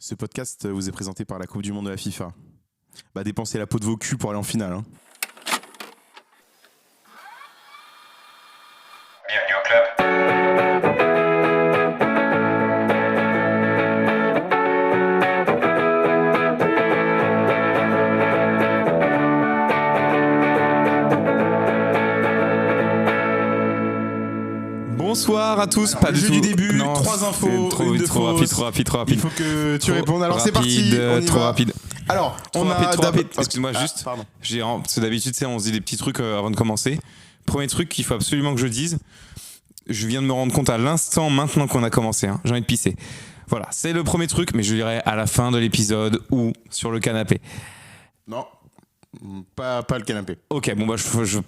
Ce podcast vous est présenté par la Coupe du Monde de la FIFA. Dépensez la peau de vos culs pour aller en finale. Hein. Bienvenue au club. Bonsoir à tous. Alors, pas le du jeu tout. du début, Non, 3 infos, trop une de fausse. rapide. Il faut que tu Trop répondes. Alors c'est rapide, parti. On y trop va. rapide. Alors, Trop on rapide, a trop d'abord. rapide. Excuse-moi, juste. Pardon. Parce que d'habitude, on se dit des petits trucs avant de commencer. Premier truc qu'il faut absolument que je dise. Je viens de me rendre compte à l'instant, maintenant qu'on a commencé. Hein, j'ai envie de pisser. Voilà, c'est le premier truc, mais je dirais à la fin de l'épisode ou sur le canapé. Non, pas le canapé. Ok, bon je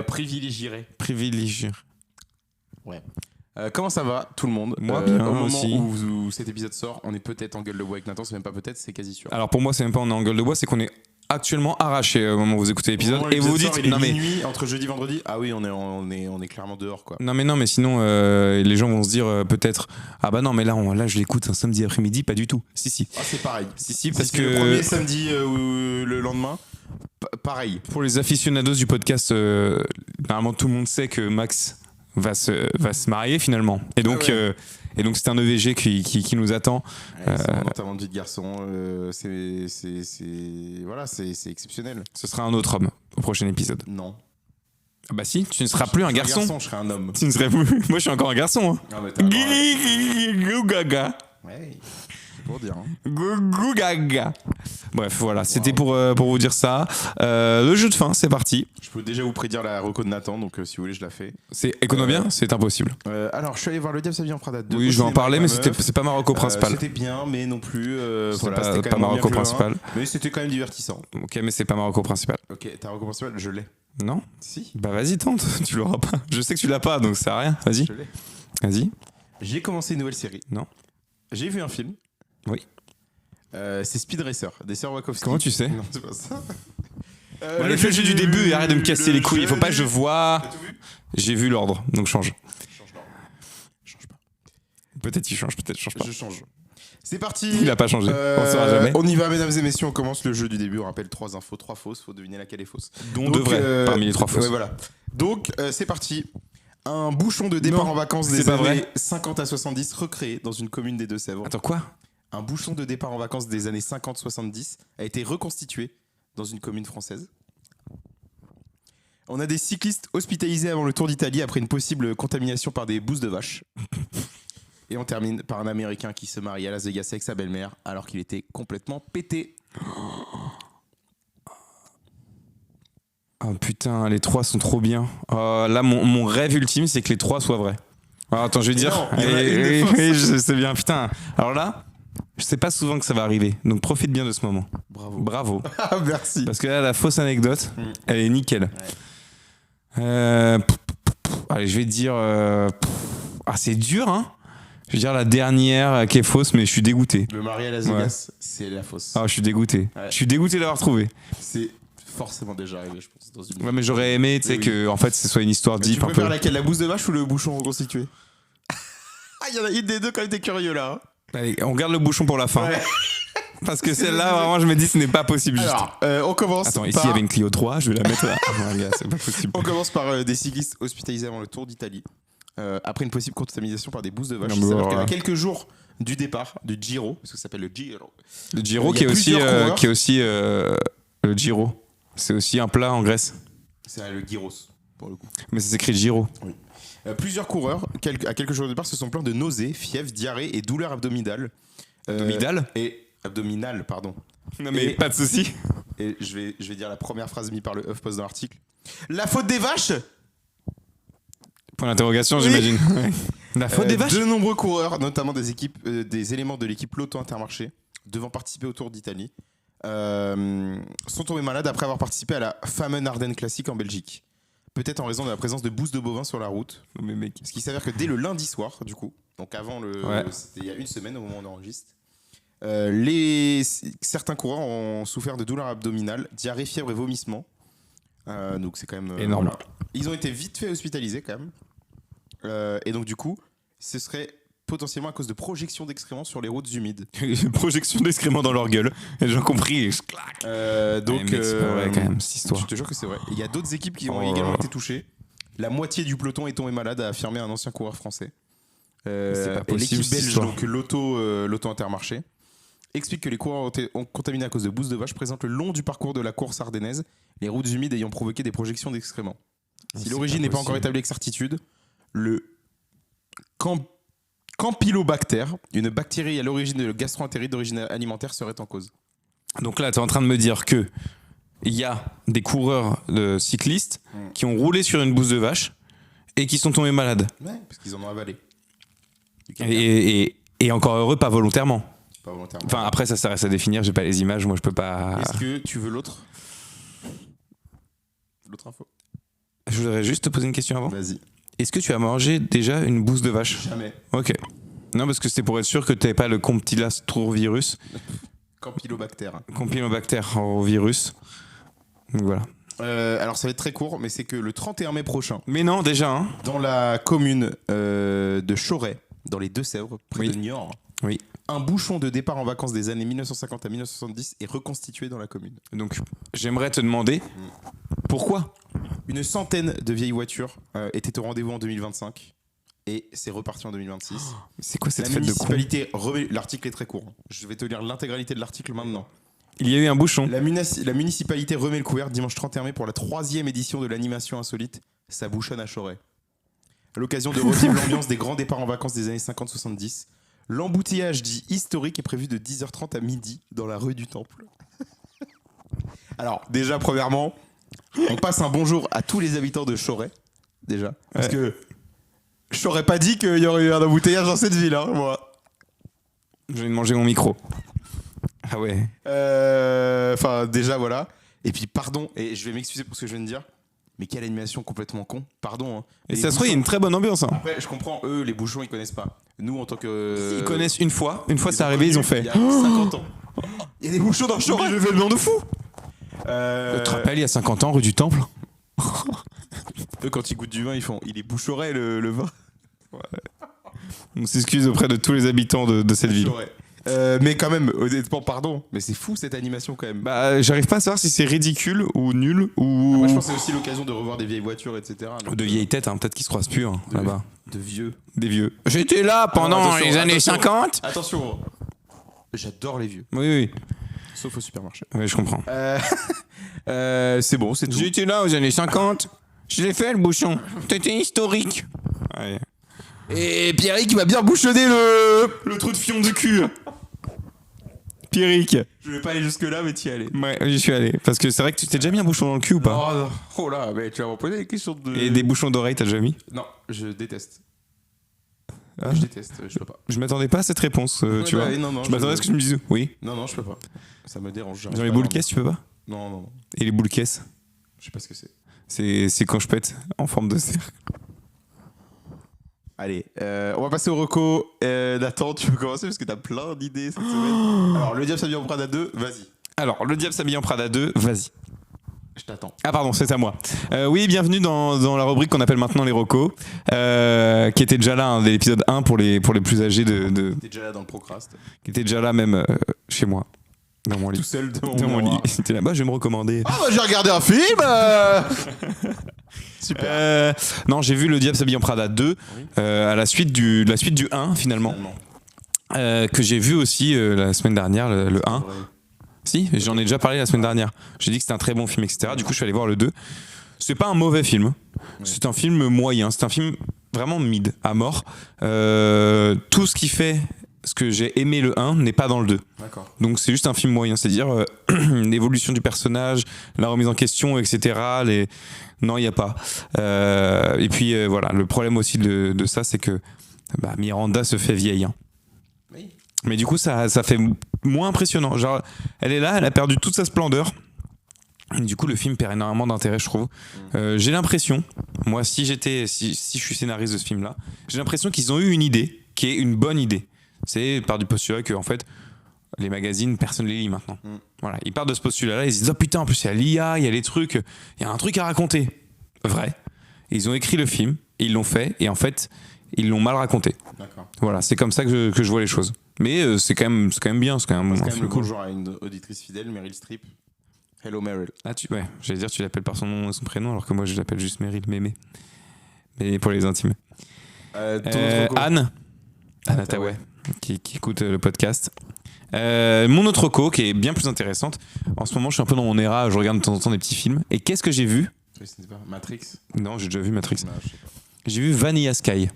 privilégierai. Ouais. Comment ça va tout le monde? Moi bien, au moment aussi. où cet épisode sort, on est peut-être en gueule de bois avec Nathan, c'est même pas peut-être, c'est quasi sûr. Alors pour moi, c'est même pas on est en gueule de bois, c'est qu'on est actuellement arraché au moment où vous écoutez l'épisode. Au moment où Et vous vous l'épisode dites, sort, il est non mais, minuit, entre jeudi et vendredi. Ah oui, on est clairement dehors quoi. non mais sinon les gens vont se dire peut-être ah bah non mais là je l'écoute un samedi après-midi, pas du tout. Si. Ah, c'est pareil. Si parce C'est que le premier samedi ou le lendemain, pareil. pour les aficionados du podcast, normalement tout le monde sait que Max va se marier finalement. Et donc ouais. c'est un EVG qui nous attend. Ouais, c'est mon enterrement de vie de garçon. C'est exceptionnel. Ce sera un autre homme au prochain épisode. Non. Ah bah si, tu ne seras plus un garçon. Je serai un homme. Tu ne serais plus. Moi je suis encore un garçon. Hein. Ah, mais t'as le droit. Gaga. Ouais, c'est pour dire. Hein. Gaga. Bref, voilà, c'était pour vous dire ça. Le jeu de fin, c'est parti. Je peux déjà vous prédire la reco de Nathan, donc si vous voulez, je la fais. C'est bien, c'est impossible. Alors, je suis allé voir Le Diable s'habille en Prada 2. Oui, je vais en parler, mais c'est pas ma reco principale. C'était bien, mais non plus. C'était c'était pas ma reco bien que le principale. 1, mais c'était quand même divertissant. Ok, mais c'est pas ma reco principale. Ok, ta reco principale, je l'ai. Non? Si, Bah vas-y, tente, tu l'auras pas. Je sais que tu l'as pas, donc ça sert à rien. Vas-y. je l'ai. Vas-y. J'ai commencé une nouvelle série. Non. J'ai vu un film. Oui. C'est Speed Racer, des sœurs Wachowski. Comment tu sais? Non, c'est pas ça. Bon, allez, fais le jeu du début et arrête de me casser les couilles. Il faut pas que je vois. T'as tout vu? J'ai vu l'ordre, donc change. Change pas. Change pas. Peut-être il change, peut-être change pas. Je change. C'est parti. Il a pas changé. On saura jamais. On y va, mesdames et messieurs. On commence le jeu du début. On rappelle 3 infos, 3 fausses. Faut deviner laquelle est fausse. Dont deux vraies, parmi les 3 fausses. Ouais, voilà. Donc, c'est parti. Un bouchon de départ Non, en vacances c'est des pas années vrai. 50 à 70 recréé dans une commune des Deux-Sèvres. Attends, quoi? Un bouchon de départ en vacances des années 50-70 a été reconstitué dans une commune française. On a des cyclistes hospitalisés avant le Tour d'Italie après une possible contamination par des bousses de vache. Et on termine par un Américain qui se marie à Las Vegas avec sa belle-mère alors qu'il était complètement pété. Oh putain, les 3 sont trop bien. Là, mon rêve ultime, c'est que les 3 soient vrais. Alors, attends, je vais Mais dire. non, il y en a une de fausse. Oui, je sais bien. Putain. Alors là, je sais pas souvent que ça va arriver. Donc profite bien de ce moment. Bravo. Ah, merci. Parce que là, la fausse anecdote, elle est nickel. Allez, je vais dire. C'est dur, hein. Je vais dire la dernière qui est fausse, mais je suis dégoûté. Le mari à Las Vegas, c'est la fausse. Ah, je suis dégoûté. Ouais. Je suis dégoûté d'avoir trouvé. C'est forcément déjà arrivé, je pense, dans une. Ouais, mais j'aurais aimé, tu sais, Oui. que en fait, ce soit une histoire Tu deep un peu. préfères laquelle, la bouse de vache ou le bouchon reconstitué? Ah, il y en a une des deux quand même, t'es curieux là. Hein. Allez, on garde le bouchon pour la fin. Ouais. Parce que celle-là, vraiment, je me dis, ce n'est pas possible. Juste. Alors, on commence Attends, par... ici, il y avait une Clio 3, je vais la mettre là. Ouais, gars, c'est pas possible. On commence par des cyclistes hospitalisés avant le Tour d'Italie. Après une possible contamination par des bousses de vache. Non, Il mais s'avère alors, qu'à quelques jours du départ du Giro, parce que ça s'appelle le Giro. Le Giro, Il y qui a est aussi, plusieurs coureurs. le Giro. C'est aussi un plat en Grèce. C'est le Gyros, pour le coup. Mais ça s'écrit Giro. Plusieurs coureurs, à quelques jours du départ, se sont plaints de nausées, fièvre, diarrhée et douleurs abdominales. Abdominales Abdominales, pardon. Non, mais Et- pas de souci. Et je vais dire la première phrase mise par le HuffPost dans l'article. La faute des vaches. Point d'interrogation, Oui. j'imagine. Ouais. La faute des vaches. De nombreux coureurs, notamment des éléments de l'équipe Lotto Intermarché, devant participer au Tour d'Italie, sont tombés malades après avoir participé à la fameuse Ardennes Classique en Belgique. Peut-être en raison de la présence de bousses de bovins sur la route. Mais mec. Ce qui s'avère que dès le lundi soir, du coup, donc avant Ouais. c'était il y a une semaine au moment où on enregistre, certains coureurs ont souffert de douleurs abdominales, diarrhée, fièvre et vomissements. Donc c'est quand même énorme. voilà. Ils ont été vite fait hospitalisés quand même. Et donc du coup, ce serait potentiellement à cause de projections d'excréments sur les routes humides. Projection d'excréments dans leur gueule. Et j'ai compris. Et je claque. Donc, mec, c'est pas vrai quand même, cette histoire. je te jure que c'est vrai. Il y a d'autres équipes qui ont Oh là également là. été touchées. La moitié du peloton est tombée malade, a affirmé un ancien coureur français. C'est pas Et possible, l'équipe cette belge, histoire. donc l'Auto Intermarché, explique que les coureurs ont contaminé à cause de bousses de vache présentes le long du parcours de la course ardennaise, les routes humides ayant provoqué des projections d'excréments. Si C'est l'origine pas n'est pas encore possible. établie avec certitude, le Campylobacter, une bactérie à l'origine de gastro-entérite d'origine alimentaire, serait en cause. Donc là, tu es en train de me dire que il y a des coureurs cyclistes qui ont roulé sur une bouse de vache et qui sont tombés malades. Ouais, parce qu'ils en ont avalé. Du caviar, Et encore heureux, pas volontairement. pas volontairement. Enfin, après, ça reste à définir. J'ai pas les images, moi, je peux pas. Est-ce que tu veux l'autre info? Je voudrais juste te poser une question avant. Vas-y. Est-ce que tu as mangé déjà une bouse de vache? Jamais. Ok. Non, parce que c'était pour être sûr que tu n'avais pas le Comptilastro-virus, Campylobacter. Compylobacter-virus. Donc voilà. Alors ça va être très court, mais c'est que le 31 mai prochain, Mais non, déjà, hein. dans la commune de Choret, dans les Deux-Sèvres, près Oui. de Niort, Oui. un bouchon de départ en vacances des années 1950 à 1970 est reconstitué dans la commune. Donc, j'aimerais te demander pourquoi. Une centaine de vieilles voitures étaient au rendez-vous en 2025 et c'est reparti en 2026. C'est quoi cette La fête de con? municipalité l'article est très court. Je vais te lire l'intégralité de l'article maintenant. Il y a eu un bouchon. La municipalité remet le couvert dimanche 31 mai pour la 3e édition de l'animation insolite Ça bouchonne à Choret. À l'occasion de revivre l'ambiance des grands départs en vacances des années 50-70, l'embouteillage dit historique est prévu de 10h30 à midi dans la rue du Temple. Alors, déjà, premièrement, on passe un bonjour à tous les habitants de Choret, déjà. Parce que je t'aurais pas dit qu'il y aurait eu un embouteillage dans cette ville, hein, moi. Je viens de manger mon micro. Ah ouais. Enfin, déjà, voilà. Et puis, pardon, et je vais m'excuser pour ce que je viens de dire, mais quelle animation complètement con. Pardon. Hein. Et Les ça se trouve, il y a bouchons- une très bonne ambiance. Hein. Après, je comprends, eux, les bouchons, ils connaissent pas. Nous, en tant que. Ils connaissent une fois. Une fois ils c'est ont arrivé, ils ont connu fait. Il y a 50 ans. Il y a des bouchons dans le Choret. Je vais le nom de fou. Tu Euh, te rappelles, il y a 50 ans, rue du Temple? Eux, quand ils goûtent du vin, ils font. Il est bouchoré le vin. On s'excuse auprès de tous les habitants de cette ville. Choret. Mais quand même, honnêtement, pardon. Mais c'est fou cette animation quand même. Bah, j'arrive pas à savoir si c'est ridicule ou nul ou. Moi, je pense que c'est aussi l'occasion de revoir des vieilles voitures, etc. Donc, De vieilles têtes, hein, peut-être qu'ils se croisent plus hein, de- là-bas. De vieux. Des vieux. J'étais là pendant Alors, attention, les années attention. 50. Attention. J'adore les vieux. Oui, oui. Sauf au supermarché. Oui, je comprends. C'est bon, c'est tout. J'étais là aux années 50. Je l'ai fait le bouchon. C'était historique. Ouais. Et Pierrick, il m'a bien bouchonné le trou de fion du cul. Pierrick. Je vais pas aller jusque-là, mais t'y allais. Ouais, j'y suis allé. Parce que c'est vrai que tu t'es déjà mis un bouchon dans le cul ou pas? Oh, non. Oh là, mais tu vas me poser des questions de. Et des bouchons d'oreille, t'as déjà mis? Non, je déteste. Ah. Je déteste, je peux pas. Je m'attendais pas à cette réponse, tu vois. Non, non, Je m'attendais à ce que tu me dises oui. Non, je peux pas. Ça me dérange. j'arrive Dans les pas à boules dormir. caisses, tu peux pas? Non. Et les boules caisses? Je sais pas ce que c'est. C'est quand je pète en forme de cercle. Allez, on va passer au reco. Nathan, tu peux commencer parce que t'as plein d'idées cette semaine. Alors, le diable s'habille en Prada 2, vas-y. Alors, le diable s'habille en Prada 2, vas-y. Je t'attends. Ah pardon, c'est à moi. Oui, bienvenue dans la rubrique qu'on appelle maintenant les recos, qui était déjà là, hein, dès l'épisode 1 pour les plus âgés, T'es déjà là dans le procrast. qui était déjà là même chez moi, dans mon lit. Tout seul devant Dans mon lit. miroir. C'était là-bas, je vais me recommander. Ah, bah, j'ai regardé un film Super. Non, j'ai vu Le Diable s'habille en Prada 2 Oui. à la suite du 1 finalement, que j'ai vu aussi la semaine dernière, le 1. Si, j'en ai déjà parlé la semaine dernière. J'ai dit que c'était un très bon film, etc. Du coup, je suis allé voir le 2. C'est pas un mauvais film. C'est un film moyen. C'est un film vraiment mid, à mort. Tout ce qui fait ce que j'ai aimé le 1 n'est pas dans le 2. D'accord. Donc c'est juste un film moyen. C'est-à-dire l'évolution du personnage, la remise en question, etc. Non, il n'y a pas. Et puis voilà, le problème aussi de ça, c'est que Miranda se fait vieille. Hein. Oui. Mais du coup, ça fait moins impressionnant. Genre, elle est là, elle a perdu toute sa splendeur. Et du coup, le film perd énormément d'intérêt, je trouve. J'ai l'impression, moi, si je suis scénariste de ce film-là, j'ai l'impression qu'ils ont eu une idée qui est une bonne idée. C'est par du postulat que, en fait, les magazines, personne les lit maintenant. Voilà, ils partent de ce postulat-là, ils se disent oh putain, en plus il y a l'IA, il y a les trucs, il y a un truc à raconter. Vrai. Et ils ont écrit le film, et ils l'ont fait, et en fait, ils l'ont mal raconté. D'accord. Voilà, c'est comme ça que je vois les choses. Mais c'est quand même bien, c'est quand même, C'est un quand même film le cool. bonjour à une auditrice fidèle, Meryl Streep. Hello Meryl. Ah, ouais, j'allais dire, tu l'appelles par son nom et son prénom, alors que moi, je l'appelle juste Meryl Mémé. Mais pour les intimes. Ton autre co. Anne Hathaway, qui écoute le podcast. Mon autre co, qui est bien plus intéressante. En ce moment, je suis un peu dans mon era, je regarde de temps en temps des petits films. Et qu'est-ce que j'ai vu ? Je sais pas, Matrix. Non, j'ai déjà vu Matrix. Non, je sais pas. J'ai vu Vanilla Sky.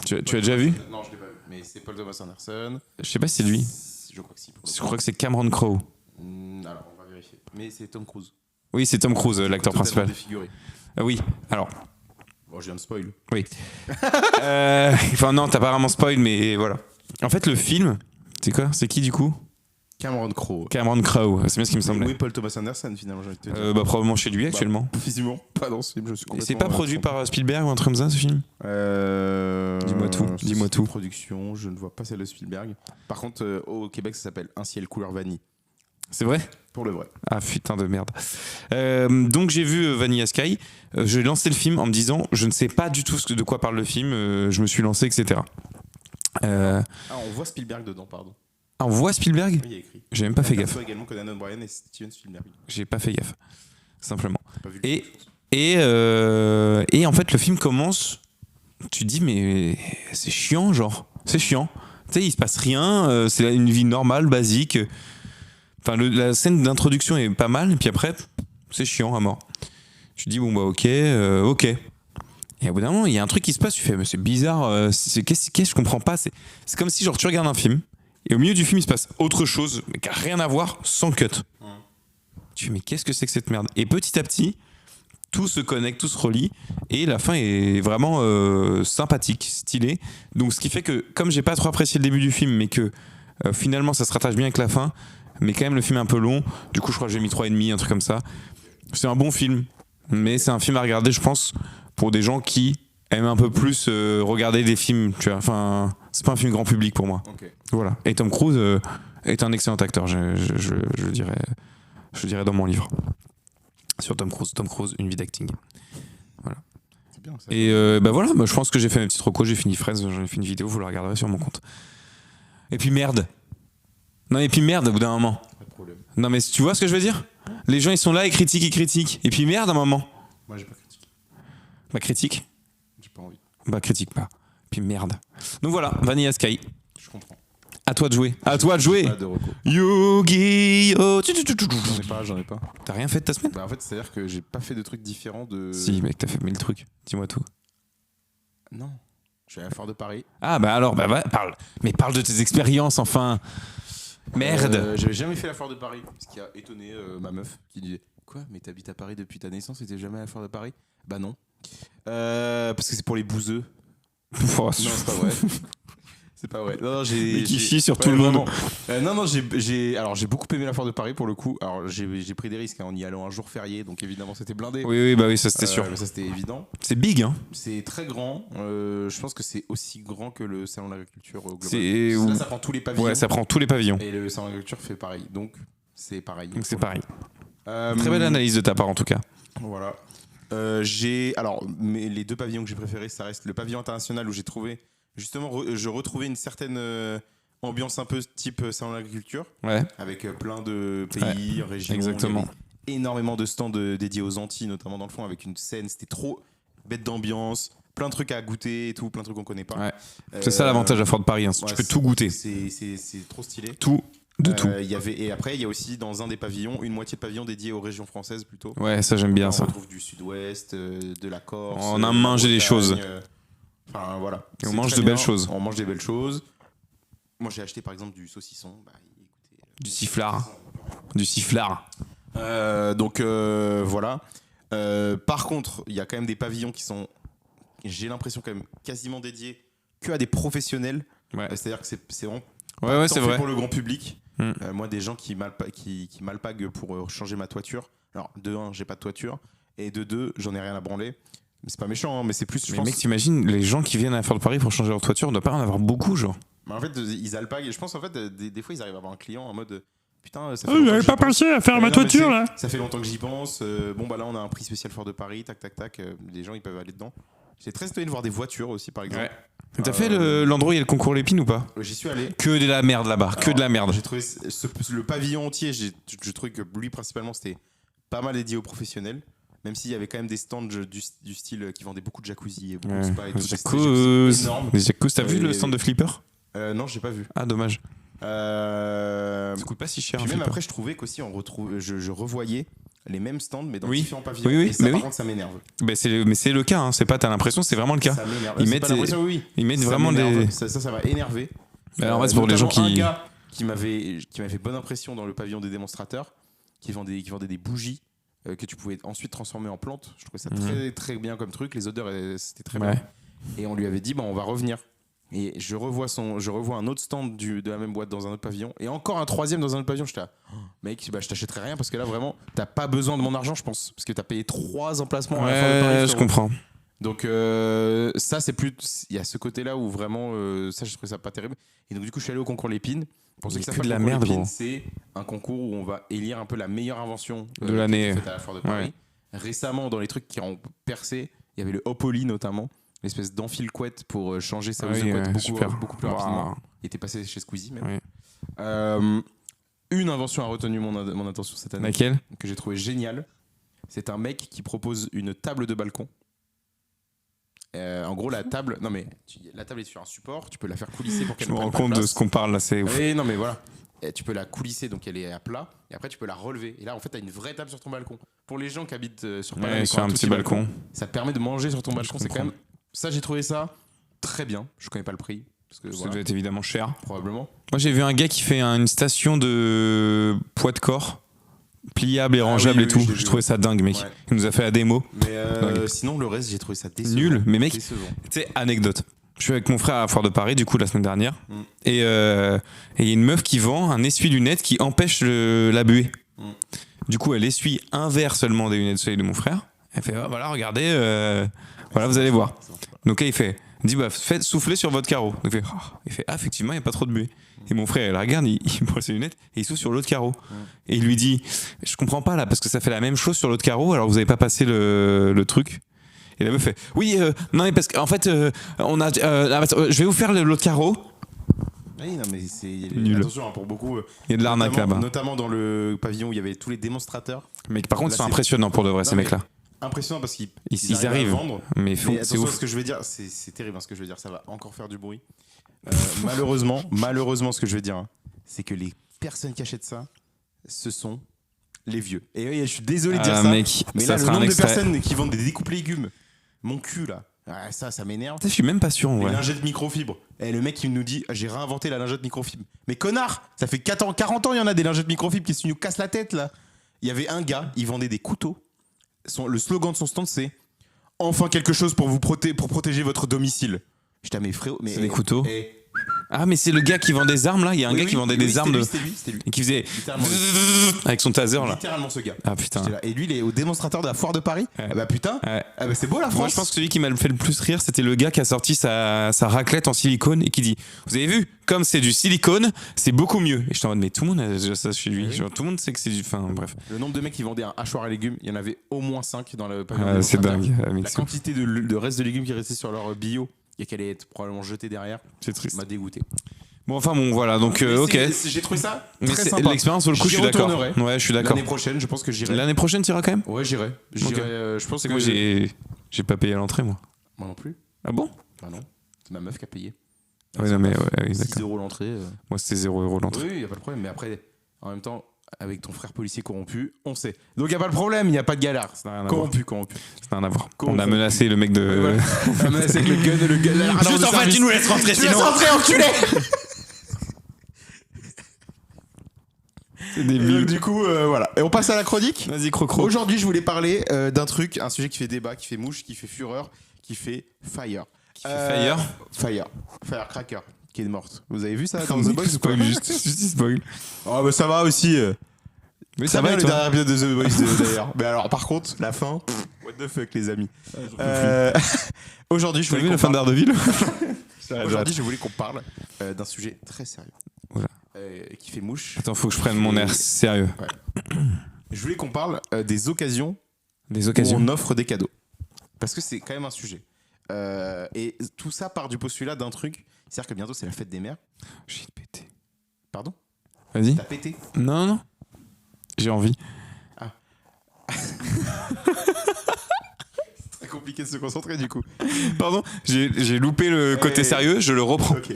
Tu as déjà vu ? Non, je l'ai pas vu. Mais c'est Paul Thomas Anderson. Je sais pas si c'est lui. Je crois que si. Je crois que c'est Cameron Crowe. Alors, on va vérifier. Mais c'est Tom Cruise. Oui, c'est Tom Cruise, l'acteur Totalement principal. défiguré. Oui, alors. Bon, je viens de spoil. Oui. Enfin, non, t'as pas vraiment spoil, mais voilà. En fait, le film, c'est quoi ? C'est qui du coup ? Cameron Crowe. Cameron Crowe, c'est bien ce qui me semblait. Oui, Paul Thomas Anderson, finalement, j'ai envie de te dire. Bah, probablement chez lui actuellement. Visiblement, pas dans ce film, je suis Et complètement... c'est pas produit par Spielberg ou un truc comme ça, ce film ? Dis-moi tout, dis-moi tout. Production, je ne vois pas celle de Spielberg. Par contre, au Québec, ça s'appelle Un ciel couleur vanille. C'est vrai ? Pour le vrai. Ah putain de merde. Donc j'ai vu Vanilla Sky. J'ai lancé le film en me disant, je ne sais pas du tout de quoi parle le film. Je me suis lancé, etc. Ah, on voit Spielberg dedans, pardon. Ah, on voit Spielberg ? Oui, il y a écrit. J'ai même pas fait On gaffe. aperçoit également Conan O'Brien et Steven Spielberg. J'ai pas fait gaffe. Simplement. T'as pas vu le Et, film, je pense. et en fait, le film commence. Tu te dis, mais c'est chiant, genre. C'est chiant. Tu sais, il se passe rien. C'est une vie normale, basique. Enfin, la scène d'introduction est pas mal. Et puis après, c'est chiant à mort. Tu te dis, bon, bah, ok. Et au bout d'un moment, il y a un truc qui se passe. Tu fais, mais c'est bizarre. Qu'est-ce que je comprends pas. C'est comme si, genre, tu regardes un film. Et au milieu du film, il se passe autre chose, mais qui n'a rien à voir, sans cut. Tu fais, mais qu'est-ce que c'est que cette merde ? Et petit à petit, tout se connecte, tout se relie, et la fin est vraiment sympathique, stylée. Donc, ce qui fait que, comme j'ai pas trop apprécié le début du film, mais que finalement ça se rattache bien avec la fin, mais quand même le film est un peu long, du coup, je crois que j'ai mis 3,5, un truc comme ça. C'est un bon film, mais c'est un film à regarder, je pense, pour des gens qui aiment un peu plus regarder des films, tu vois. Enfin, c'est pas un film grand public pour moi. Ok. Voilà. Et Tom Cruise est un excellent acteur, je dirais dans mon livre. Sur Tom Cruise, une vie d'acting. Voilà. C'est bien ça. Et bah voilà, je pense que j'ai fait mes petites recos, j'ai fini Fraise, j'en ai fait une vidéo, vous la regarderez sur mon compte. Et puis merde. Non, et puis merde au bout d'un moment. Pas de problème. Non, mais tu vois ce que je veux dire ? Les gens ils sont là, ils critiquent. Et puis merde à un moment. Moi, j'ai pas critiqué. Bah critique. J'ai pas envie. Bah critique pas. Puis merde. Donc voilà, Vanilla Sky. Je comprends. À toi de jouer. À toi de jouer. Pas de recours. Yu-Gi-Oh! J'en ai pas. T'as rien fait de ta semaine? Bah, en fait, c'est-à-dire que j'ai pas fait de trucs différents de. Si, mec, t'as fait 1000 trucs. Dis-moi tout. Non. Je suis à la Foire de Paris. Ah, bah alors, parle. Mais parle de tes expériences, enfin. Merde. J'avais jamais fait la Foire de Paris. Ce qui a étonné ma meuf qui disait quoi, mais t'habites à Paris depuis ta naissance et t'es jamais à la Foire de Paris? Bah non. Parce que c'est pour les bouseux. Oh, Non, c'est pas vrai. C'est pas vrai. Non, Mais qui chie sur tout le monde. Non, j'ai beaucoup aimé la Foire de Paris pour le coup. Alors j'ai pris des risques en y allant un jour férié, donc évidemment c'était blindé. Oui, bah oui, ça c'était sûr. Mais ça c'était évident. C'est big, hein. C'est très grand. Je pense que c'est aussi grand que le salon de l'agriculture au global. C'est Là, ça prend tous les pavillons. Ouais, ça prend tous les pavillons. Et le salon de l'agriculture fait pareil. Donc c'est pareil. Donc c'est pareil. Euh, Très belle analyse de ta part en tout cas. Voilà. Mais les deux pavillons que j'ai préférés, ça reste le pavillon international où j'ai trouvé justement, je retrouvais une certaine ambiance un peu type salon de l'agriculture, Ouais. avec plein de pays, régions. Exactement. Il y avait énormément de stands dédiés aux Antilles, notamment dans le fond, avec une scène. C'était trop bête d'ambiance, plein de trucs à goûter et tout, plein de trucs qu'on connaît pas. Ouais. C'est ça l'avantage à Fort de Paris, hein. Ouais, Tu peux tout goûter. C'est trop stylé. Tout. De tout. Et après, il y a aussi dans un des pavillons, une moitié de pavillon dédié aux régions françaises plutôt. Ouais, ça j'aime bien On ça. retrouve du sud-ouest, de la Corse. On a mangé des choses. Enfin voilà. Et on C'est mange très de belles bien. choses. On mange des belles choses. Moi j'ai acheté par exemple du saucisson. Écoutez, Du sifflard. Du sifflard. Donc voilà. Par contre, il y a quand même des pavillons qui sont, j'ai l'impression quand même quasiment dédiés que à des professionnels. Ouais. C'est-à-dire que c'est vraiment Ouais, tant c'est fait vrai. pour le grand public. Mm. Moi, des gens qui m'alpaguent pour changer ma toiture. Alors, de un, j'ai pas de toiture. Et de deux, j'en ai rien à branler. Mais c'est pas méchant, hein, mais c'est plus, je Mais pense. mec, t'imagines, les gens qui viennent à Fort de Paris pour changer leur toiture, on doit pas en avoir beaucoup, genre. Mais en fait, ils alpaguent. Et je pense, en fait, des fois, ils arrivent à avoir un client en mode putain, ça fait Oh, longtemps j'avais que pas j'y pense. pensé à faire Ouais, ma non, toiture mais là. ça fait longtemps que j'y pense. Bon, bah là, on a un prix spécial Fort de Paris. Tac, tac, tac. Les gens, ils peuvent aller dedans. J'étais très étonné de voir des voitures aussi, par exemple. Ouais. T'as fait l'endroit où il y a le concours Lépine ou pas? J'y suis allé. Que de la merde là-bas, que de la merde. J'ai trouvé le pavillon entier, je trouvais que lui, principalement, c'était pas mal dédié aux professionnels. Même s'il y avait quand même des stands du style qui vendaient beaucoup de jacuzzi et beaucoup de spa et tout. C'était énorme. Les jacuzzi, t'as vu le stand de Flipper? Non, j'ai pas vu. Ah, dommage. Ça Ça coûte pas si cher. Puis un même Flipper. après, je trouvais qu'aussi je revoyais les mêmes stands, mais dans Oui. différents pavillons. Oui, et ça, mais par oui. contre, ça m'énerve. Mais c'est le cas, hein. C'est pas, t'as l'impression, c'est vraiment le cas. Ça m'énerve. Ils C'est mettent pas l'impression, oui. Ils mettent Ça vraiment m'énerve. des. Ça m'a énervé. En fait, c'est pour les gens Notamment qui. un gars qui m'avait fait bonne impression dans le pavillon des démonstrateurs, qui vendait des bougies que tu pouvais ensuite transformer en plantes. Je trouvais ça très très bien comme truc. Les odeurs, c'était très bien. Ouais. Et on lui avait dit, on va revenir. Et je revois un autre stand de la même boîte dans un autre pavillon, et encore un troisième dans un autre pavillon. J'étais là, mec, je t'achèterai rien parce que là vraiment, t'as pas besoin de mon argent, je pense, parce que t'as payé 3 emplacements à la fin de Paris. Ouais, je comprends. Donc ça, c'est plus, il y a ce côté-là où vraiment, ça, je trouvais ça pas terrible. Et donc du coup, je suis allé au concours Lépine. Pour ceux Il y qui a savent que pas, de le la concours merde, Lépine, gros. c'est un concours où on va élire un peu la meilleure invention De l'année. faite à la foire de Paris. Ouais. Récemment, dans les trucs qui ont percé, il y avait le Hopoli notamment, l'espèce d'enfile-couette pour changer sa housse de couette beaucoup plus rapidement. Wow. Il était passé chez Squeezie même. Oui. Une invention a retenu mon attention cette année, Laquelle? que j'ai trouvé géniale. C'est un mec qui propose une table de balcon. En gros, la table est sur un support, tu peux la faire coulisser pour qu'elle Je me ne rends prenne pas compte de de place. ce qu'on parle là, c'est ouf. Et non, mais voilà. Et tu peux la coulisser, donc elle est à plat, et après tu peux la relever. Et là, en fait, tu as une vraie table sur ton balcon. Pour les gens qui habitent sur Paris, Ouais, sur un petit balcon. ça te permet de manger sur ton balcon. C'est comprends. quand même. Ça, j'ai trouvé ça très bien. Je connais pas le prix, parce que Ça voilà, doit être évidemment cher. probablement. Moi, j'ai vu un gars qui fait une station de poids de corps, pliable et Ah rangeable oui, et oui, tout. je l'ai Je vu, trouvais ouais. ça dingue, mec. Ouais. Il nous a fait la démo. Mais sinon, le reste, j'ai trouvé ça décevant. Nul, mais mec, Décevant. tu sais, anecdote. Je suis avec mon frère à la foire de Paris, du coup, la semaine dernière. Mm. Et il y a une meuf qui vend un essuie-lunettes qui empêche la buée. Mm. Du coup, elle essuie un verre seulement des lunettes de soleil de mon frère. Elle fait, ah, voilà, regardez, voilà, vous allez voir. Donc là, il fait, faites souffler sur votre carreau. Donc, il fait, ah, effectivement, il n'y a pas trop de buée. Et mon frère, il la regarde, il prend ses lunettes et il souffle sur l'autre carreau. Et il lui dit, je comprends pas là, parce que ça fait la même chose sur l'autre carreau, alors vous n'avez pas passé le truc. Et la meuf fait, oui, non, mais parce qu'en fait, on a, je vais vous faire l'autre carreau. Oui, non, mais c'est. Nul. Attention, pour beaucoup. Il y a de l'arnaque là-bas. Notamment dans le pavillon où il y avait tous les démonstrateurs. Mais par contre, Là, c'est c'est- impressionnant pour de vrai, Non, ces mais mecs-là. Impressionnant parce qu'ils Ils arrivent. à vendre. Mais Mais c'est attention à ouf. ce que je vais dire, c'est terrible hein, ce que je vais dire, ça va encore faire du bruit. Malheureusement, ce que je vais dire, hein, c'est que les personnes qui achètent ça, ce sont les vieux. Et oui, je suis désolé de dire Ah, ça, mec, mais ça là, le sera un nombre de extrait. personnes qui vendent des découpes légumes, mon cul là, ça m'énerve. Je suis même pas sûr, Les ouais. lingettes microfibre. Et le mec qui nous dit j'ai réinventé la lingette microfibre. Mais connard, ça fait 40 ans il y en a des lingettes microfibres qui nous cassent la tête là. Il y avait un gars, il vendait des couteaux. Le slogan de son stand c'est enfin quelque chose pour pour protéger votre domicile. J'étais à mes frérot, mais C'est des couteaux. et- Ah, mais c'est le gars qui vend des armes là. Il y a un oui, gars oui, qui vendait oui, des armes de. C'était lui. Et qui faisait. Littéralement, Avec son taser là. littéralement ce gars. Ah putain. J'étais là. Et lui, il est au démonstrateur de la foire de Paris. Ouais. Ah bah putain, Ouais. ah bah c'est beau la France. Moi, je pense que celui qui m'a fait le plus rire, c'était le gars qui a sorti sa raclette en silicone et qui dit, vous avez vu, comme c'est du silicone, c'est beaucoup mieux. Et je suis en mode, mais tout le monde a déjà ça chez lui. Oui. Genre, tout le monde sait que c'est du. Enfin, bref. Le nombre de mecs qui vendaient un hachoir à légumes, il y en avait au moins 5 dans le pavillon. Ah, c'est démonstrateur. dingue. Ah, mec, La c'est quantité de reste de légumes qui restait sur leur bio et qu'elle allait être probablement jetée derrière c'est triste. m'a dégoûté. Bon, enfin, bon, voilà. Donc, Mais ok. j'ai trouvé ça Mais très c'est sympa. l'expérience sur le coup, J'y je suis d'accord. retournerai. Ouais, je suis d'accord. L'année prochaine, je pense que j'irai. L'année prochaine, tu iras quand même? Ouais, j'irai. Ok. Je pense C'est que que moi, j'ai pas payé l'entrée, moi. Moi non plus. Ah bon? Bah non. C'est ma meuf qui a payé. Ouais, non, mais ouais, 6 d'accord. € l'entrée. Moi, c'était 0 € l'entrée. Oui, y a pas de problème. Mais après, en même temps, avec ton frère policier corrompu, on sait. Donc y a pas de problème, y a pas de galère. Ça n'a rien à voir. Corrompu. Ça n'a rien à voir. On Corrompu. a menacé le mec de. Ouais, voilà. Ah, mais c'est que le gun. Juste en fait, tu nous laisses rentrer, Tu laisses sinon. rentrer, enculé. C'est Et débile. donc, du coup, voilà. Et on passe à la chronique. Vas-y, crocro. Aujourd'hui, je voulais parler d'un truc, un sujet qui fait débat, qui fait mouche, qui fait fureur, qui fait fire. Qui fait fire Firecracker, qui est morte. Vous avez vu ça dans Oui, The Boys ou pas spoil, juste spoil. Oh, bah ça va aussi. Oui, Ça va et le toi dernier épisode de The Boys d'ailleurs. Mais alors, par contre, la fin, what the fuck, les amis. Aujourd'hui, je T'as voulais vu qu'on la fin parle- d'Ardeville? Aujourd'hui, je voulais qu'on parle d'un sujet très sérieux. Oula. Qui fait mouche. Attends, faut que je prenne mon air sérieux. Je voulais qu'on parle des occasions Des où occasions. on offre des cadeaux. Parce que c'est quand même un sujet. Et tout ça part du postulat d'un truc. C'est-à-dire que bientôt, c'est la fête des mères. J'ai pété. Pardon? Vas-y. T'as pété? Non, non. J'ai envie. C'est compliqué de se concentrer du coup. Pardon, j'ai loupé le côté sérieux, je le reprends. Ok.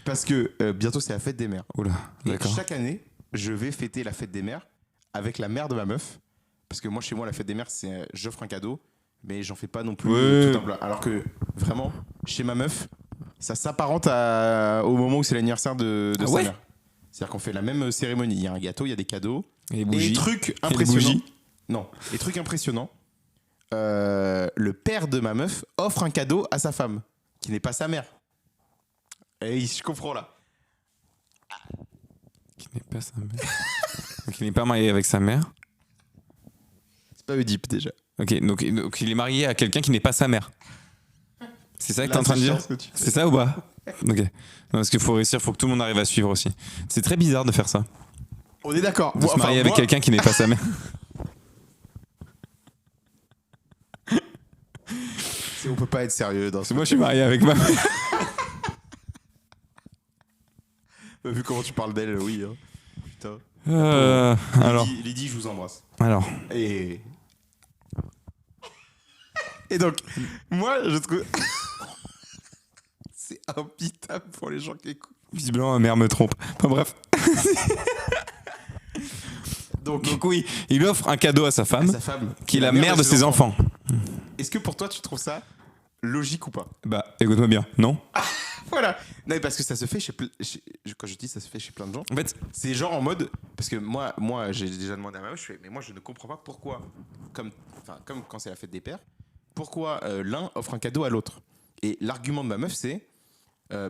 Parce que bientôt, c'est la fête des mères. Oula, Et d'accord. chaque année, je vais fêter la fête des mères avec la mère de ma meuf. Parce que moi, chez moi, la fête des mères, c'est j'offre un cadeau, mais j'en fais pas non plus Ouais. tout un plat. Alors que vraiment, chez ma meuf, ça s'apparente au moment où c'est l'anniversaire de Ah sa ouais. mère. C'est-à-dire qu'on fait la même cérémonie. Il y a un gâteau, il y a des cadeaux. Et les Et bougies. trucs les impressionnants. bougies. Non, les trucs impressionnants. Le père de ma meuf offre un cadeau à sa femme, qui n'est pas sa mère. Et je comprends là. Qui n'est pas sa mère. Donc, il n'est pas marié avec sa mère. C'est pas Oedipe déjà. Ok, donc il est marié à quelqu'un qui n'est pas sa mère. C'est ça que t'es en train de dire? C'est ça ou pas? Ok. Non, parce qu'il faut réussir, faut que tout le monde arrive à suivre aussi. C'est très bizarre de faire ça. On est d'accord. De se marier avec quelqu'un qui n'est pas sa mère. On peut pas être sérieux dans Parce ce. que moi, je suis marié avec ma mère. Vu comment tu parles d'elle, oui. Hein. Putain. Alors. Lydie, je vous embrasse. Alors. Et donc, moi, je trouve. C'est impitable pour les gens qui écoutent. Visiblement, ma mère me trompe. Enfin bref. Donc oui, il offre un cadeau à sa femme, sa femme, qui est la mère de ses enfants. Est-ce que pour toi, tu trouves ça logique ou pas? Bah, écoute-moi bien, non? Voilà. Non, mais parce que ça se fait quand je dis ça se fait chez plein de gens, En fait, c'est genre en mode. Parce que moi j'ai déjà demandé à ma meuf, je fais, mais moi, je ne comprends pas pourquoi, comme quand c'est la fête des pères, pourquoi l'un offre un cadeau à l'autre. Et l'argument de ma meuf, c'est